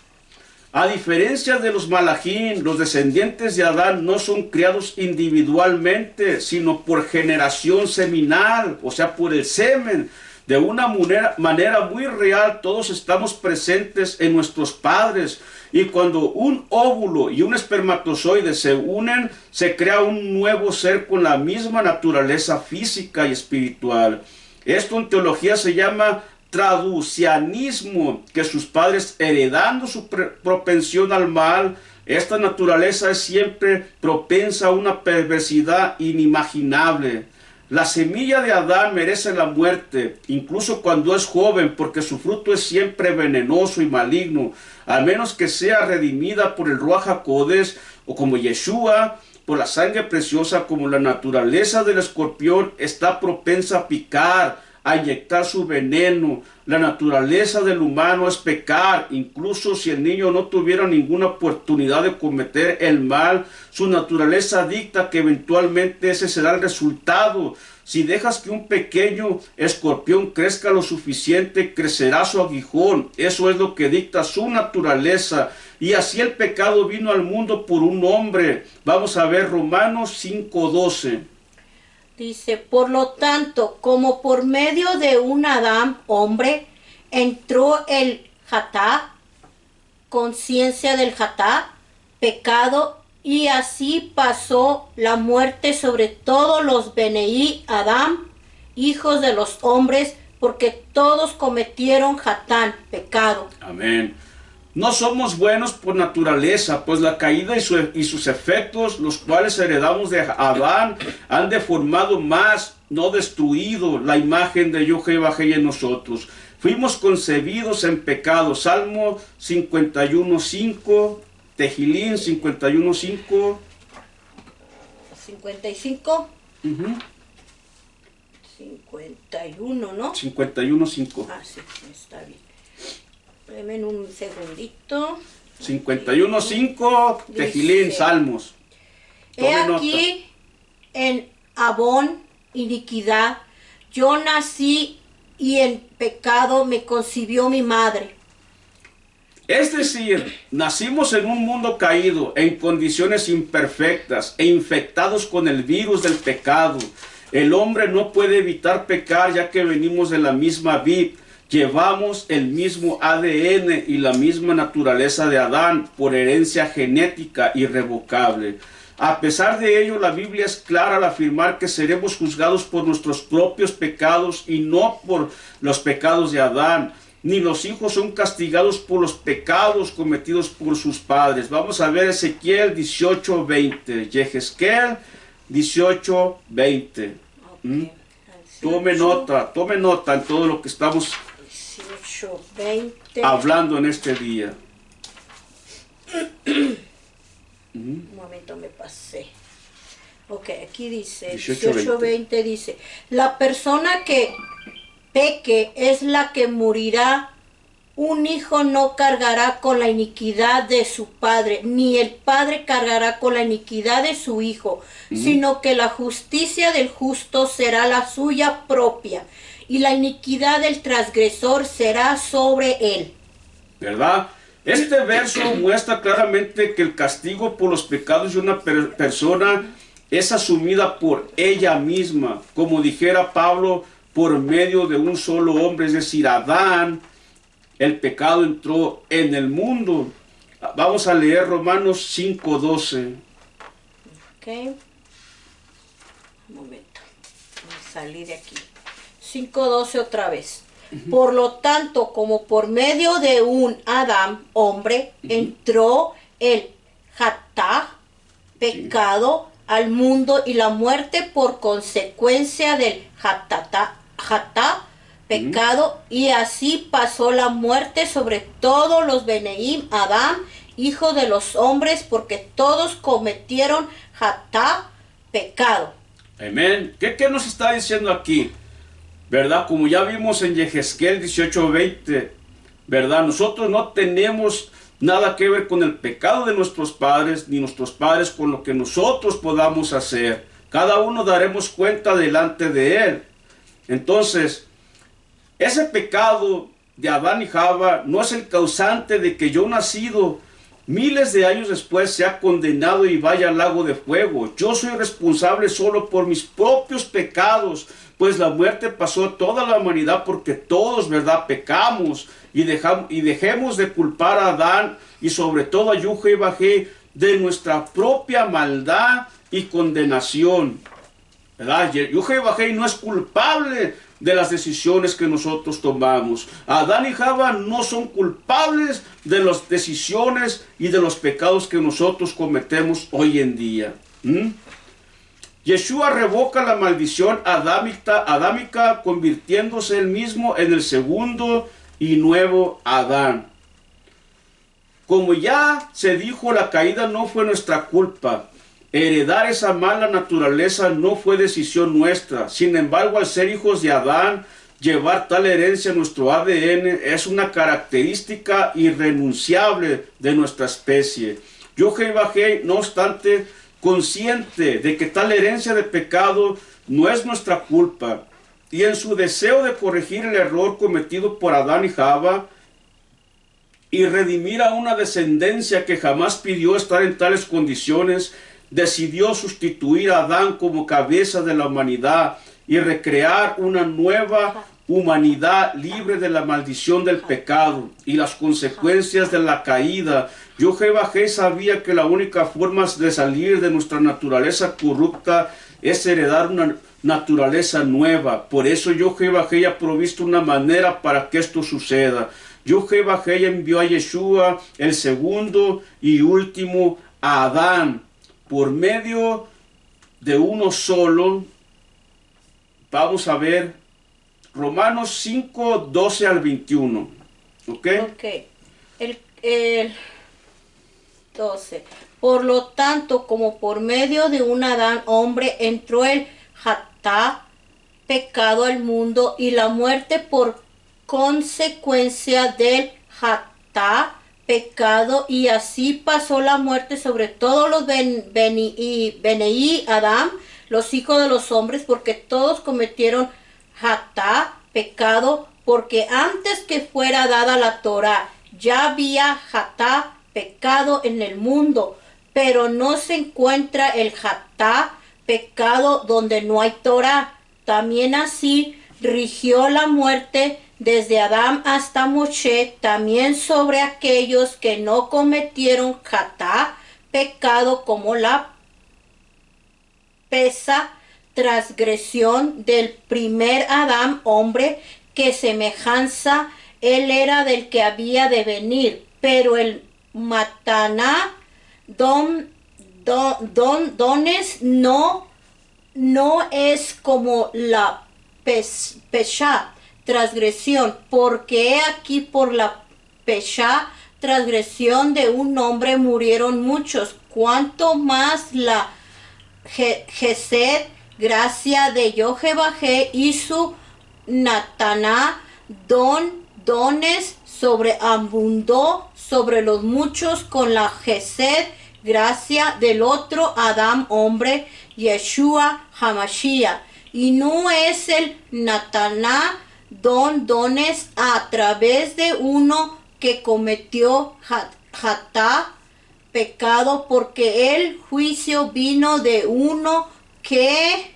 A diferencia de los malachim, los descendientes de Adán no son criados individualmente, sino por generación seminal, o sea, por el semen. De una manera muy real, todos estamos presentes en nuestros padres. Y cuando un óvulo y un espermatozoide se unen, se crea un nuevo ser con la misma naturaleza física y espiritual. Esto en teología se llama traducianismo, que sus padres, heredando su propensión al mal, esta naturaleza es siempre propensa a una perversidad inimaginable. La semilla de Adán merece la muerte, incluso cuando es joven, porque su fruto es siempre venenoso y maligno, al menos que sea redimida por el Ruach HaKodesh, o como Yeshua, por la sangre preciosa. Como la naturaleza del escorpión está propensa a picar, a inyectar su veneno. La naturaleza del humano es pecar. Incluso si el niño no tuviera ninguna oportunidad de cometer el mal, su naturaleza dicta que eventualmente ese será el resultado. Si dejas que un pequeño escorpión crezca lo suficiente, crecerá su aguijón. Eso es lo que dicta su naturaleza. Y así el pecado vino al mundo por un hombre. Vamos a ver Romanos 5:12. Dice, por lo tanto, como por medio de un Adán, hombre, entró el Hatá, conciencia del Hatá, pecado, y así pasó la muerte sobre todos los Beneí Adán, hijos de los hombres, porque todos cometieron Hatán, pecado. Amén. No somos buenos por naturaleza, pues la caída y sus efectos, los cuales heredamos de Adán, han deformado más, no destruido, la imagen de Yohevahei en nosotros. Fuimos concebidos en pecado. Salmo 51:5, Tehilín 51:5. 55. 51, ¿no? 51:5. Ah, sí, está bien. Deme un segundito. 51:5, Tehilín, Salmos. He aquí en Abón, iniquidad, yo nací y en pecado me concibió mi madre. Es decir, nacimos en un mundo caído, en condiciones imperfectas e infectados con el virus del pecado. El hombre no puede evitar pecar ya que venimos de la misma vid. Llevamos el mismo ADN y la misma naturaleza de Adán por herencia genética irrevocable. A pesar de ello, la Biblia es clara al afirmar que seremos juzgados por nuestros propios pecados y no por los pecados de Adán. Ni los hijos son castigados por los pecados cometidos por sus padres. Vamos a ver Ezequiel 18:20. Yehezkel 18:20. Okay. Tome nota en todo lo que estamos 18:20. hablando en este día. Un momento, me pasé. Ok, aquí dice, 18:20. 18:20 dice, la persona que peque es la que morirá. Un hijo no cargará con la iniquidad de su padre, ni el padre cargará con la iniquidad de su hijo, sino que la justicia del justo será la suya propia, y la iniquidad del transgresor será sobre él. ¿Verdad? Este verso muestra claramente que el castigo por los pecados de una persona es asumida por ella misma, como dijera Pablo, por medio de un solo hombre, es decir, Adán. El pecado entró en el mundo. Vamos a leer Romanos 5:12. Ok. Un momento. Me salí de aquí. 5:12 otra vez. Por lo tanto, como por medio de un Adán, hombre, entró el Hatá, pecado, al mundo, y la muerte por consecuencia del Hatá, pecado, y así pasó la muerte sobre todos los Beneim Adán, hijo de los hombres, porque todos cometieron Hatá, pecado. Amén. ¿Qué nos está diciendo aquí? ¿Verdad? Como ya vimos en Yehezkel 18:20, ¿verdad? Nosotros no tenemos nada que ver con el pecado de nuestros padres, ni nuestros padres con lo que nosotros podamos hacer. Cada uno daremos cuenta delante de él. Entonces, ese pecado de Adán y Java no es el causante de que yo, nacido miles de años después, sea condenado y vaya al lago de fuego. Yo soy responsable solo por mis propios pecados, pues la muerte pasó a toda la humanidad porque todos, ¿verdad?, pecamos, y dejemos de culpar a Adán y sobre todo a Yuja y Bajé de nuestra propia maldad y condenación, ¿verdad? Yuja y Bajé no es culpable de las decisiones que nosotros tomamos. Adán y Java no son culpables de las decisiones y de los pecados que nosotros cometemos hoy en día. Yeshua revoca la maldición adámica, convirtiéndose él mismo en el segundo y nuevo Adán. Como ya se dijo, la caída no fue nuestra culpa. Heredar esa mala naturaleza no fue decisión nuestra. Sin embargo, al ser hijos de Adán, llevar tal herencia en nuestro ADN es una característica irrenunciable de nuestra especie. Yuja y Bajé, no obstante, consciente de que tal herencia de pecado no es nuestra culpa, y en su deseo de corregir el error cometido por Adán y Java y redimir a una descendencia que jamás pidió estar en tales condiciones, decidió sustituir a Adán como cabeza de la humanidad y recrear una nueva humanidad libre de la maldición del pecado y las consecuencias de la caída. Yuja y Bajé sabía que la única forma de salir de nuestra naturaleza corrupta es heredar una naturaleza nueva. Por eso Yuja y Bajé ha provisto una manera para que esto suceda. Yuja y Bajé envió a Yeshua, el segundo y último Adán, por medio de uno solo. Vamos a ver Romanos 5, 12 al 21. ¿Ok? Ok. El 12. Por lo tanto, como por medio de un Adán, hombre, entró el Hatá, pecado al mundo, y la muerte por consecuencia del Hatá, pecado, y así pasó la muerte sobre todos los Beneí Adán, los hijos de los hombres, porque todos cometieron Hatá, pecado, porque antes que fuera dada la Torá, ya había Hatá, pecado en el mundo, pero no se encuentra el Hatá, pecado donde no hay Torah. También así rigió la muerte desde Adán hasta Moshe, también sobre aquellos que no cometieron jatá, pecado como la pesa transgresión del primer Adán, hombre, que semejanza él era del que había de venir. Pero el Mataná, dones no es como la pesha, transgresión, porque he aquí por la pesha, transgresión de un hombre murieron muchos, cuanto más la Gesed, gracia de Yohebajé y su Nataná, dones sobreabundó sobre los muchos con la Gesed, gracia del otro Adán, hombre, Yeshua Hamashiach. Y no es el Nataná, dones a través de uno que cometió jatá, pecado, porque el juicio vino de uno que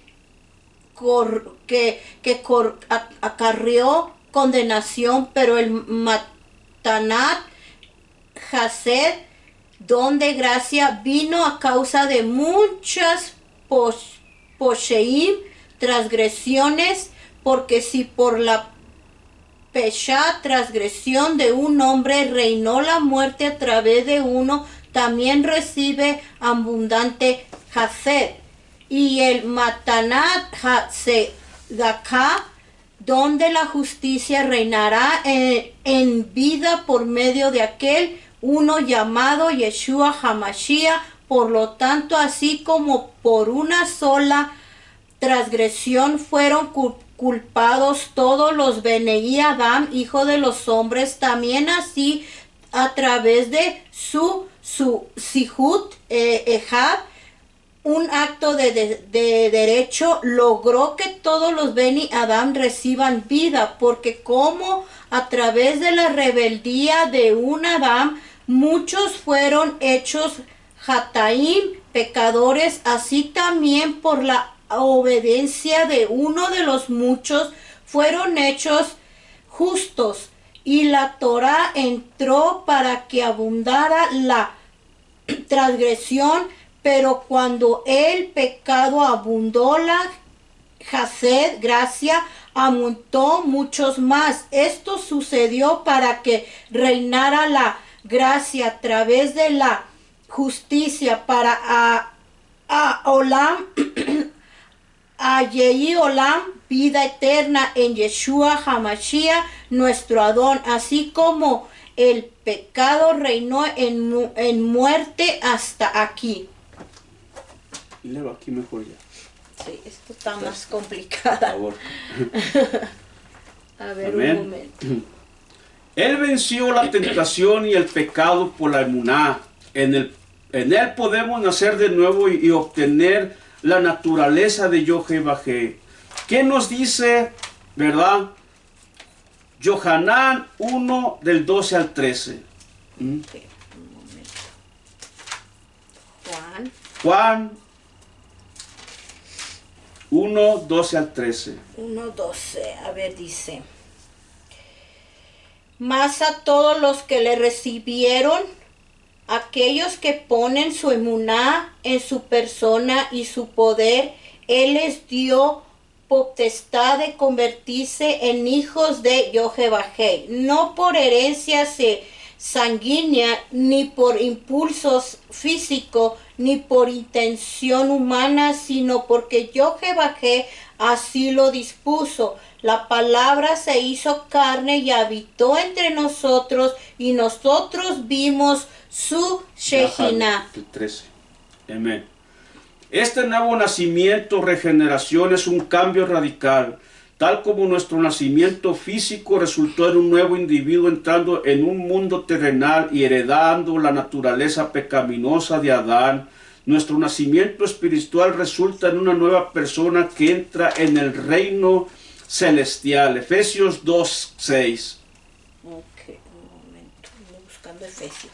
acarreó condenación, pero el Matanat Hased, don de gracia, vino a causa de muchas posheim, transgresiones, porque si por la pesha, transgresión de un hombre, reinó la muerte a través de uno, también recibe abundante Hased. Y el Matanat Hasedakah, donde la justicia reinará en vida por medio de aquel uno llamado Yeshua Hamashiach. Por lo tanto, así como por una sola transgresión fueron culpados todos los Benei Adam, hijo de los hombres, también así a través de su Sihut Ejad, un acto de derecho, logró que todos los Beni Adam reciban vida, porque como a través de la rebeldía de un Adam, muchos fueron hechos Hataim, pecadores, así también por la obediencia de uno de los muchos fueron hechos justos. Y la Torah entró para que abundara la transgresión, pero cuando el pecado abundó, la Hased, gracia, aumentó muchos más. Esto sucedió para que reinara la gracia a través de la justicia para Olam, a Yehi Olam, vida eterna en Yeshua Hamashiach, nuestro Adón, así como el pecado reinó en muerte hasta aquí. Leo aquí mejor ya. Sí, esto está más complicada. Por favor. A ver, Amén. un momento. Él venció la tentación y el pecado por la emuná. En él podemos nacer de nuevo y obtener la naturaleza de Yohebajé. ¿Qué nos dice, verdad? Yohanan 1 del 12 al 13. Okay, un momento. Juan 1, 12 al 13. 1:12, a ver, dice: mas a todos los que le recibieron, aquellos que ponen su emuná en su persona y su poder, él les dio potestad de convertirse en hijos de Yohebajé, no por herencia sanguínea, ni por impulsos físicos, ni por intención humana, sino porque Yohebajé así lo dispuso. La palabra se hizo carne y habitó entre nosotros, y nosotros vimos su Shekinah. 13. Amén. Este nuevo nacimiento, regeneración, es un cambio radical. Tal como nuestro nacimiento físico resultó en un nuevo individuo entrando en un mundo terrenal y heredando la naturaleza pecaminosa de Adán, nuestro nacimiento espiritual resulta en una nueva persona que entra en el reino celestial. Efesios 2:6. Ok, un momento, estoy buscando Efesios.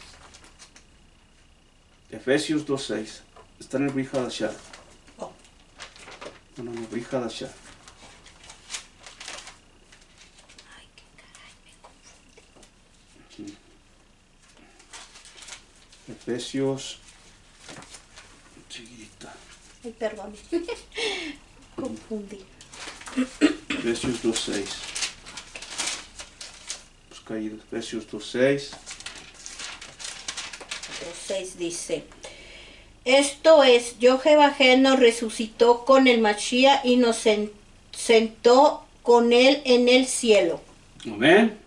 Efesios 2:6. Está en el Wihadashah. Oh, Bueno, no, hija de allá. Efesios. Chiquita. Ay, perdón. Confundí. Efesios 2.6. Busca ahí Efesios 2.6. 2:6 dice: Esto es, Jehová nos resucitó con el Mashiach y nos sentó con él en el cielo. Amén.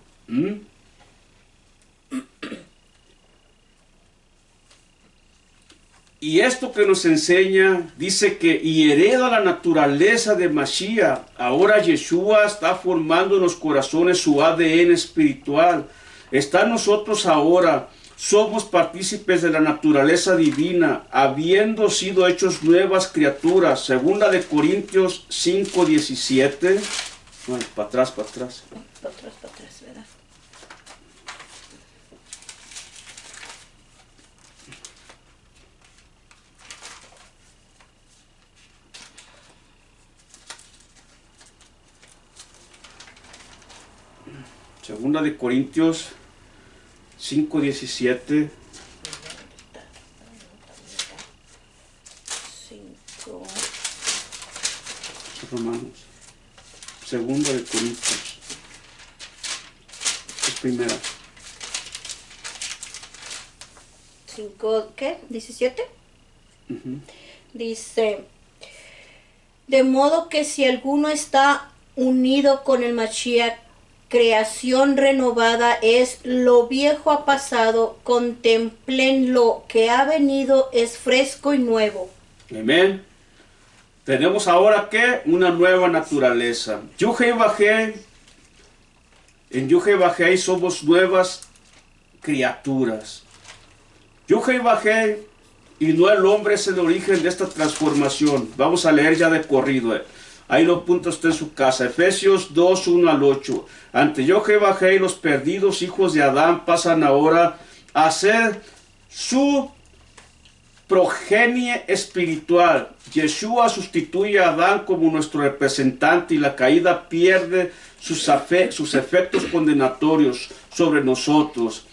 Y esto que nos enseña, dice que y hereda la naturaleza de Mashiach. Ahora Yeshua está formando en los corazones su ADN espiritual. Está en nosotros ahora. Somos partícipes de la naturaleza divina, habiendo sido hechos nuevas criaturas. Segunda de Corintios 5:17. Bueno, para atrás, para atrás. Para atrás, ¿verdad? Segunda de Corintios 5:17. 5. Romanos. Segunda de Corintios. Es primera. 5, ¿qué? 17. Dice: de modo que si alguno está unido con el Mashiach, creación renovada es, lo viejo ha pasado, contemplen lo que ha venido, es fresco y nuevo. Amén. Tenemos ahora que una nueva naturaleza. En Yud-Heh-Vah-Heh somos nuevas criaturas. Yud-Heh-Vah-Heh y no el hombre es el origen de esta transformación. Vamos a leer ya de corrido. Ahí lo apunta usted en su casa. Efesios 2:1-8. Ante Yud-Heh-Vah-Heh y los perdidos hijos de Adán pasan ahora a ser su progenie espiritual. Yeshua sustituye a Adán como nuestro representante y la caída pierde sus efectos condenatorios sobre nosotros.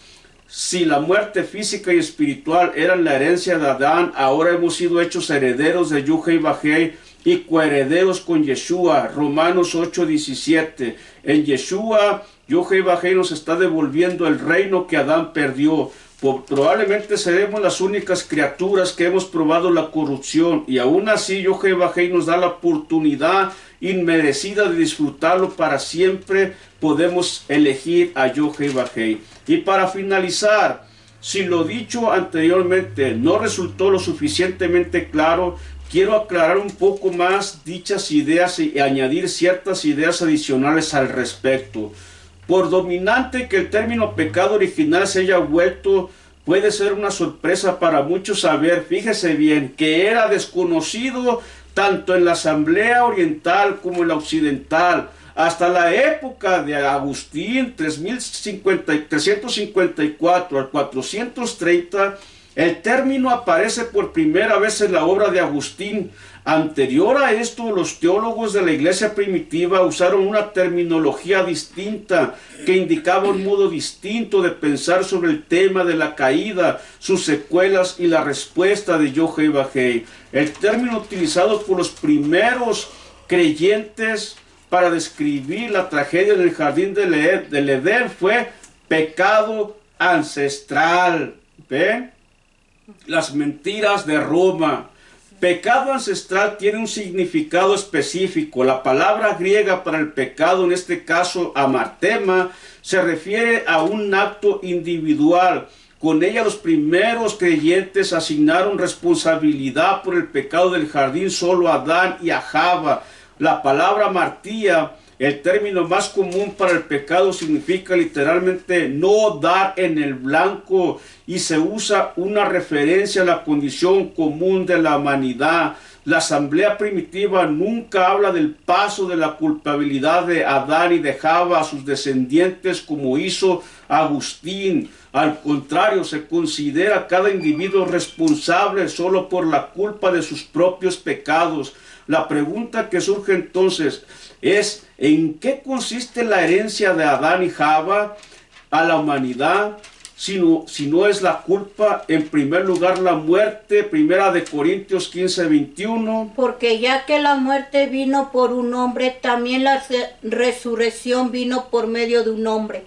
Si la muerte física y espiritual eran la herencia de Adán, ahora hemos sido hechos herederos de Yud-Heh-Vah-Heh y coherederos con Yeshua. Romanos 8:17. En Yeshua, Yud-Heh-Vah-Heh nos está devolviendo el reino que Adán perdió. Probablemente seremos las únicas criaturas que hemos probado la corrupción, y aún así Yud-Heh-Vah-Heh nos da la oportunidad inmerecida de disfrutarlo para siempre. Podemos elegir a Yud-Heh-Vah-Heh. Y para finalizar, si lo dicho anteriormente no resultó lo suficientemente claro, quiero aclarar un poco más dichas ideas y añadir ciertas ideas adicionales al respecto. Por dominante que el término pecado original se haya vuelto, puede ser una sorpresa para muchos saber, fíjese bien, que era desconocido tanto en la Asamblea Oriental como en la Occidental. Hasta la época de Agustín, 354 al 430, el término aparece por primera vez en la obra de Agustín. Anterior a esto, los teólogos de la iglesia primitiva usaron una terminología distinta que indicaba un modo distinto de pensar sobre el tema de la caída, sus secuelas y la respuesta de Yud-Heh-Vah-Heh. El término utilizado por los primeros creyentes para describir la tragedia en el jardín del Edén fue pecado ancestral. ¿Ven? Las mentiras de Roma. Pecado ancestral tiene un significado específico. La palabra griega para el pecado, en este caso amartema, se refiere a un acto individual. Con ella los primeros creyentes asignaron responsabilidad por el pecado del jardín solo a Adán y a Java. La palabra martía, el término más común para el pecado, significa literalmente no dar en el blanco, y se usa una referencia a la condición común de la humanidad. La asamblea primitiva nunca habla del paso de la culpabilidad de Adán y de Java a sus descendientes como hizo Agustín. Al contrario, se considera a cada individuo responsable solo por la culpa de sus propios pecados. La pregunta que surge entonces es, ¿en qué consiste la herencia de Adán y Java a la humanidad? Si no es la culpa, en primer lugar la muerte, primera de Corintios 15:21. Porque ya que la muerte vino por un hombre, también la resurrección vino por medio de un hombre.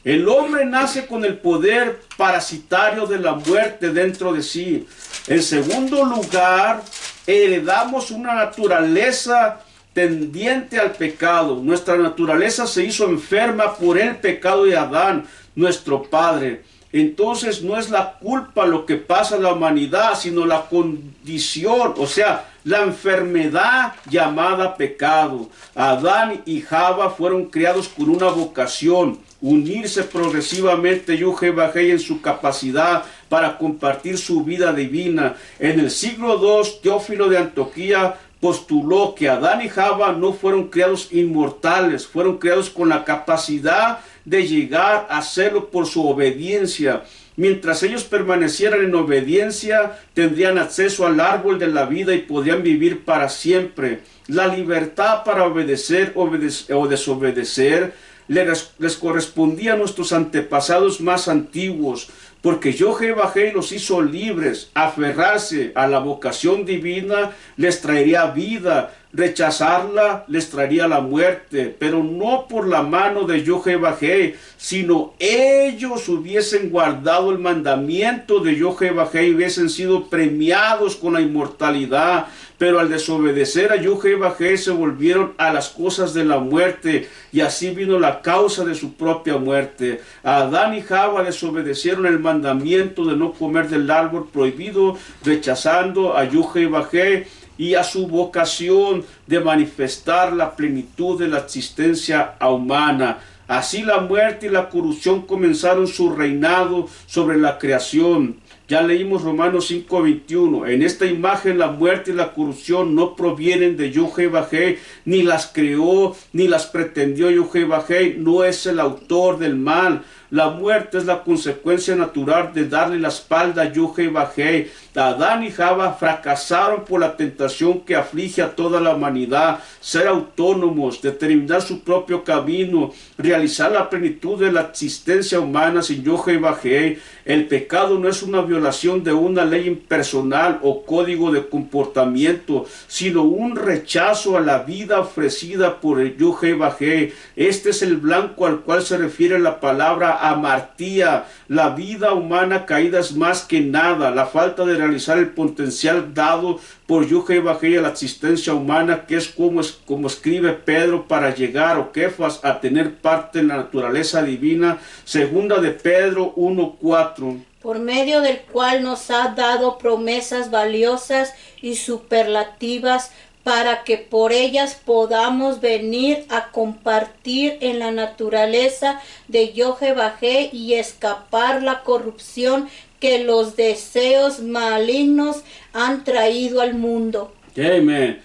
El hombre nace con el poder parasitario de la muerte dentro de sí. En segundo lugar, heredamos una naturaleza tendiente al pecado. Nuestra naturaleza se hizo enferma por el pecado de Adán, nuestro padre. Entonces no es la culpa lo que pasa a la humanidad, sino la condición, o sea, la enfermedad llamada pecado. Adán y Java fueron creados con una vocación, unirse progresivamente Yuje Bajei en su capacidad para compartir su vida divina. En el siglo II, Teófilo de Antioquía postuló que Adán y Java no fueron creados inmortales, fueron creados con la capacidad de llegar a hacerlo por su obediencia. Mientras ellos permanecieran en obediencia, tendrían acceso al árbol de la vida y podrían vivir para siempre. La libertad para obedecer o desobedecer les correspondía a nuestros antepasados más antiguos, porque Yahweh Bajei los hizo libres. Aferrarse a la vocación divina les traería vida, rechazarla les traería la muerte, pero no por la mano de Yahweh Bajei, sino ellos hubiesen guardado el mandamiento de Yahweh Bajei, hubiesen sido premiados con la inmortalidad. Pero al desobedecer a Yahweh Bajei se volvieron a las cosas de la muerte, y así vino la causa de su propia muerte. Adán y Java desobedecieron el mandamiento de no comer del árbol prohibido, rechazando a Yahweh Bajei y a su vocación de manifestar la plenitud de la existencia humana. Así la muerte y la corrupción comenzaron su reinado sobre la creación. Ya leímos Romanos 5:21. En esta imagen la muerte y la corrupción no provienen de Yahweh Bajei, ni las creó, ni las pretendió Yahweh Bajei. No es el autor del mal. La muerte es la consecuencia natural de darle la espalda a Yahweh Bajei. Adán y Java fracasaron por la tentación que aflige a toda la humanidad. Ser autónomos, determinar su propio camino, realizar la plenitud de la existencia humana sin Yahweh Bajei. El pecado no es una violación de una ley impersonal o código de comportamiento, sino un rechazo a la vida ofrecida por el Yahweh Bajei. Este es el blanco al cual se refiere la palabra amartía. La vida humana caída es más que nada la falta de realizar el potencial dado por Yahweh Bajei a la existencia humana, que es como escribe Pedro, para llegar, o Kefas, a tener parte en la naturaleza divina. Segunda de Pedro 1:4. Por medio del cual nos ha dado promesas valiosas y superlativas, para que por ellas podamos venir a compartir en la naturaleza de Yahweh Bajei y escapar la corrupción que los deseos malignos han traído al mundo. Amén.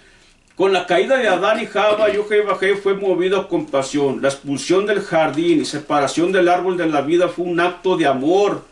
Con la caída de Adán y Java, Yahweh Bajei fue movido a compasión. La expulsión del jardín y separación del árbol de la vida fue un acto de amor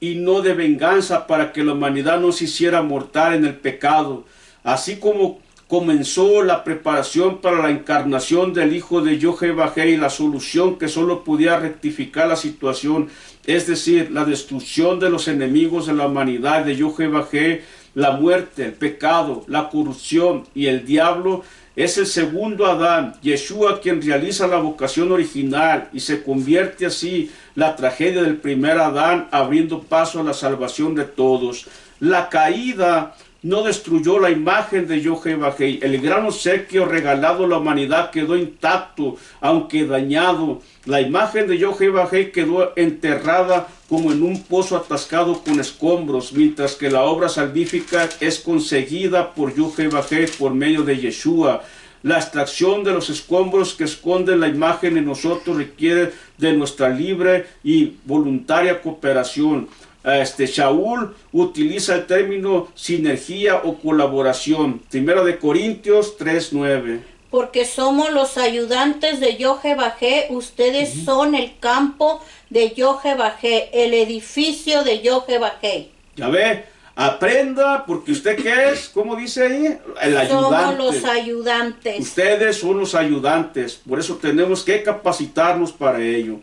y no de venganza, para que la humanidad no se hiciera mortal en el pecado. Así como comenzó la preparación para la encarnación del Hijo de Yahweh Bajei, la solución que solo podía rectificar la situación, es decir, la destrucción de los enemigos de la humanidad de Yahweh Bajei, la muerte, el pecado, la corrupción y el diablo, es el segundo Adán, Yeshua, quien realiza la vocación original y se convierte así la tragedia del primer Adán, abriendo paso a la salvación de todos. La caída no destruyó la imagen de Yahweh Bajei. El gran obsequio regalado a la humanidad quedó intacto, aunque dañado. La imagen de Yahweh Bajei quedó enterrada como en un pozo atascado con escombros, mientras que la obra salvífica es conseguida por Yahweh Bajei por medio de Yeshua. La extracción de los escombros que esconden la imagen en nosotros requiere de nuestra libre y voluntaria cooperación. Shaul utiliza el término sinergia o colaboración. Primera de Corintios 3:9. Porque somos los ayudantes de Yahweh Bajei, ustedes son el campo de Yahweh Bajei, el edificio de Yahweh Bajei. Ya ve, Aprenda, porque usted ¿qué es? ¿Cómo dice ahí? El ayudante. Somos los ayudantes. Ustedes son los ayudantes, por eso tenemos que capacitarnos para ello.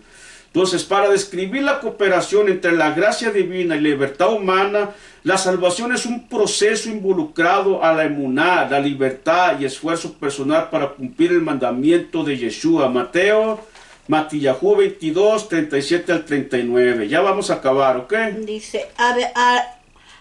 Entonces, para describir la cooperación entre la gracia divina y la libertad humana, la salvación es un proceso involucrado a la emuná, la libertad y esfuerzo personal para cumplir el mandamiento de Yeshua. Matillahu 22, 37 al 39. Ya vamos a acabar, ¿ok? Dice,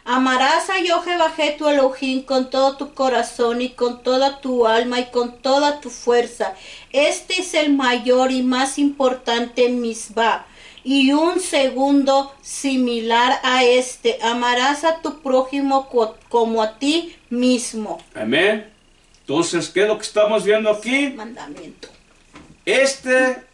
amarás a Jehová tu Elohim con todo tu corazón y con toda tu alma y con toda tu fuerza. Este es el mayor y más importante misbah. Y un segundo similar a este, amarás a tu prójimo como a ti mismo. Amén. Entonces, ¿qué es lo que estamos viendo aquí? Mandamiento. Este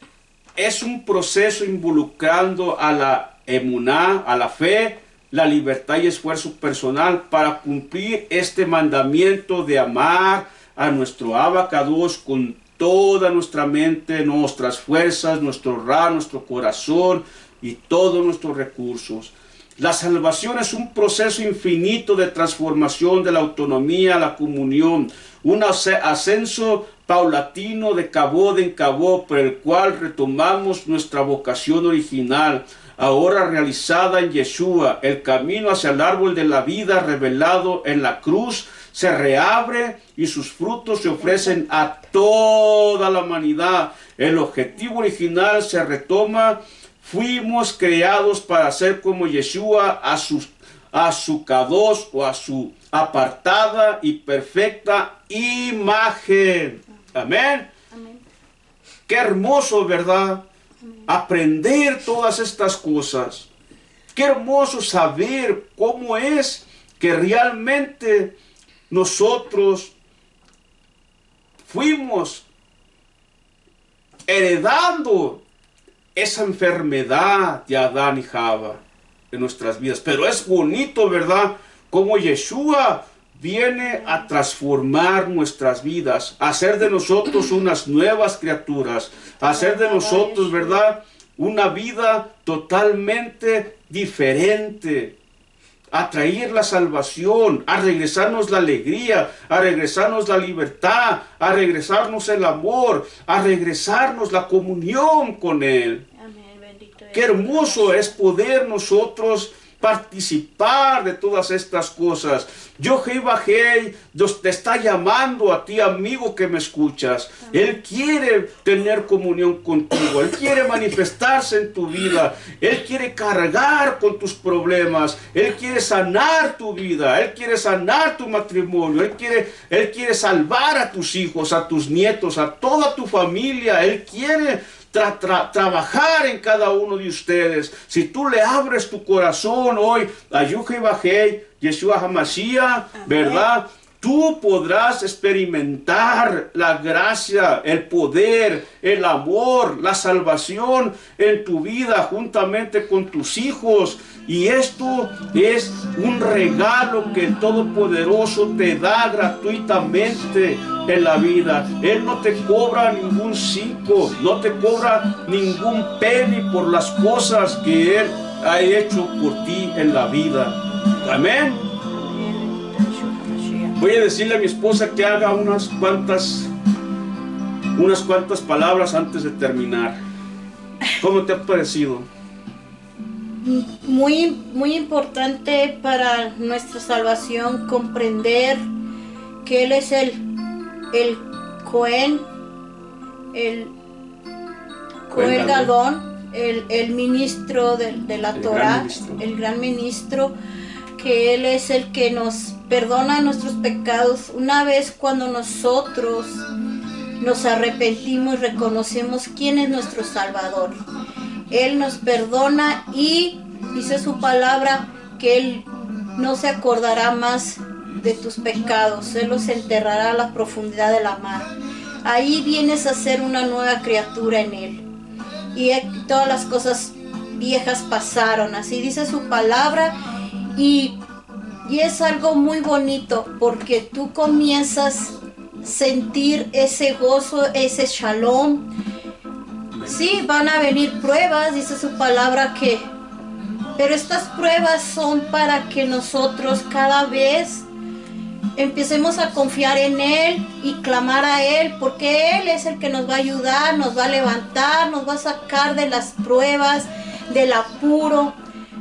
es un proceso involucrando a la emuná, a la fe, la libertad y esfuerzo personal para cumplir este mandamiento de amar a nuestro Abacados con toda nuestra mente, nuestras fuerzas, nuestro nuestro corazón y todos nuestros recursos. La salvación es un proceso infinito de transformación de la autonomía a la comunión, un ascenso paulatino de cabod en cabod por el cual retomamos nuestra vocación original, ahora realizada en Yeshua. El camino hacia el árbol de la vida revelado en la cruz se reabre y sus frutos se ofrecen a toda la humanidad. El objetivo original se retoma. Fuimos creados para ser como Yeshua a su kadosh o a su apartada y perfecta imagen. Amén. Amén. Qué hermoso, ¿verdad? Amén. Aprender todas estas cosas. Qué hermoso saber cómo es que realmente nosotros fuimos heredando esa enfermedad de Adán y Java en nuestras vidas. Pero es bonito, ¿verdad? Como Yeshua viene a transformar nuestras vidas, a hacer de nosotros unas nuevas criaturas, a hacer de nosotros, ¿verdad?, una vida totalmente diferente, a traer la salvación, a regresarnos la alegría, a regresarnos la libertad, a regresarnos el amor, a regresarnos la comunión con Él. Amén, bendito Qué hermoso es poder nosotros participar de todas estas cosas. Jehová Dios te está llamando a ti, amigo que me escuchas. Él quiere tener comunión contigo. Él quiere manifestarse en tu vida. Él quiere cargar con tus problemas. Él quiere sanar tu vida. Él quiere sanar tu matrimonio. Él quiere salvar a tus hijos, a tus nietos, a toda tu familia. Él quiere trabajar en cada uno de ustedes. Si tú le abres tu corazón hoy a Jehová Yeshua HaMashiach, ¿verdad?, tú podrás experimentar la gracia, el poder, el amor, la salvación en tu vida juntamente con tus hijos. Y esto es un regalo que el Todopoderoso te da gratuitamente en la vida. Él no te cobra ningún 5, no te cobra ningún penny por las cosas que Él ha hecho por ti en la vida. Amén. Voy a decirle a mi esposa que haga unas cuantas palabras antes de terminar. ¿Cómo te ha parecido? Muy importante para nuestra salvación comprender que Él es el Cohen, el Gadón, el ministro de la Torah, el gran ministro, que Él es el que nos perdona nuestros pecados una vez cuando nosotros nos arrepentimos y reconocemos quién es nuestro Salvador. Él nos perdona y dice su palabra que Él no se acordará más de tus pecados. Él los enterrará a la profundidad de la mar. Ahí vienes a ser una nueva criatura en Él. Y todas las cosas viejas pasaron. Así dice su palabra. Y es algo muy bonito porque tú comienzas a sentir ese gozo, ese shalom. Sí, van a venir pruebas, dice su palabra que Pero estas pruebas son para que nosotros cada vez empecemos a confiar en Él y clamar a Él, porque Él es el que nos va a ayudar, nos va a levantar, nos va a sacar de las pruebas, del apuro.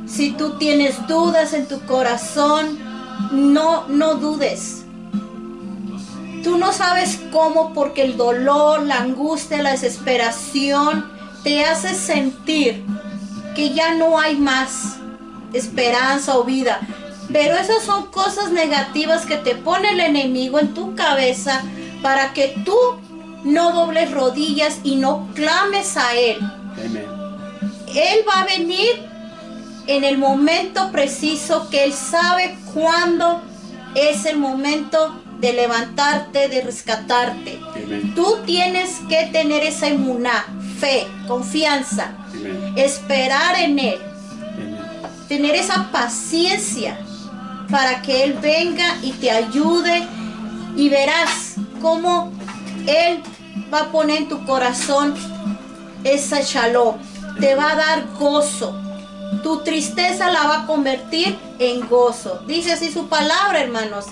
Si tú tienes dudas en tu corazón, no dudes. Tú no sabes cómo, porque el dolor, la angustia, la desesperación te hace sentir que ya no hay más esperanza o vida. Pero esas son cosas negativas que te pone el enemigo en tu cabeza para que tú no dobles rodillas y no clames a Él. Amén. Él va a venir en el momento preciso, que Él sabe cuándo es el momento de levantarte, de rescatarte. Amén. Tú tienes que tener esa emuná, fe, confianza, Amén. esperar en Él, Amén. tener esa paciencia para que Él venga y te ayude, y verás cómo Él va a poner en tu corazón esa shalom, te va a dar gozo, tu tristeza la va a convertir en gozo. Dice así su palabra, hermanos.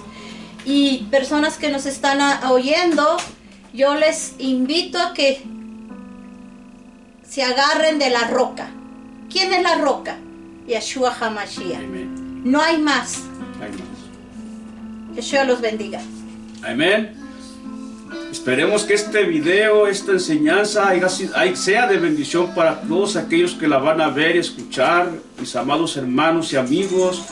Y personas que nos están oyendo, yo les invito a que se agarren de la roca. ¿Quién es la roca? Yeshua HaMashiach. Amén. No hay más. Hay más. Yeshua los bendiga. Amén. Esperemos que este video, esta enseñanza sea de bendición para todos aquellos que la van a ver y escuchar, mis amados hermanos y amigos.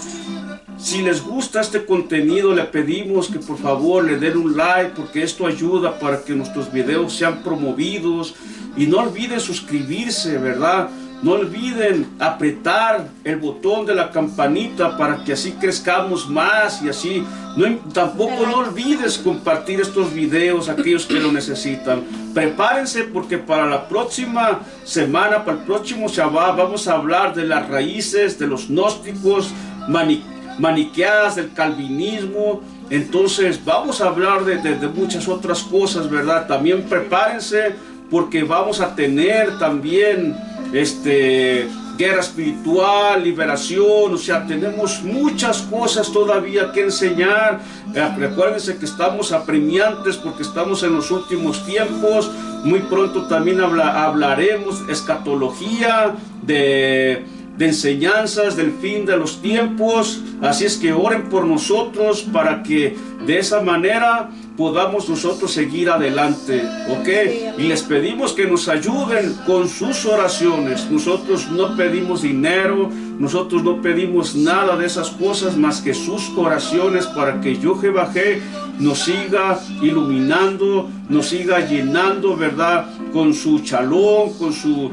Si les gusta este contenido, le pedimos que por favor le den un like, porque esto ayuda para que nuestros videos sean promovidos. Y no olviden suscribirse, ¿verdad? No olviden apretar el botón de la campanita para que así crezcamos más, y así tampoco no olvides compartir estos videos a aquellos que lo necesitan. Prepárense, porque para la próxima semana, para el próximo Shabbat, vamos a hablar de las raíces de los gnósticos, maniqueadas, del calvinismo. Entonces vamos a hablar de muchas otras cosas, ¿verdad? También prepárense, porque vamos a tener también guerra espiritual, liberación. O sea, tenemos muchas cosas todavía que enseñar. Recuérdense que estamos apremiantes porque estamos en los últimos tiempos. Muy pronto también hablaremos escatología, de enseñanzas del fin de los tiempos. Así es que oren por nosotros para que de esa manera podamos nosotros seguir adelante, ¿ok? Y les pedimos que nos ayuden con sus oraciones. Nosotros no pedimos dinero, nosotros no pedimos nada de esas cosas más que sus oraciones, para que Jehová nos siga iluminando, nos siga llenando, ¿verdad? Con su shalom, con su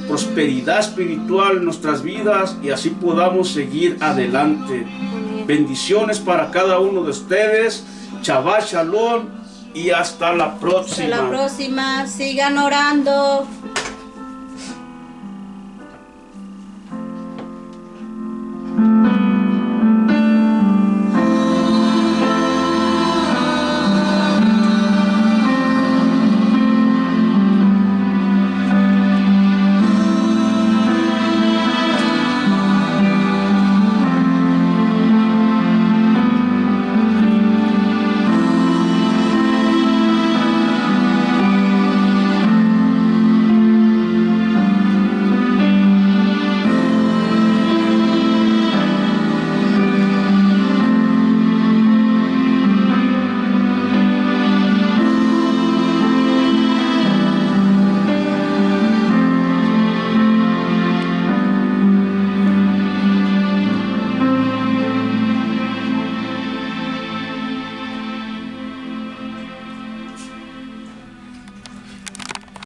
prosperidad espiritual en nuestras vidas, y así podamos seguir adelante. Bendiciones para cada uno de ustedes. Shabbat Shalom, y hasta la próxima. Hasta la próxima. Sigan orando.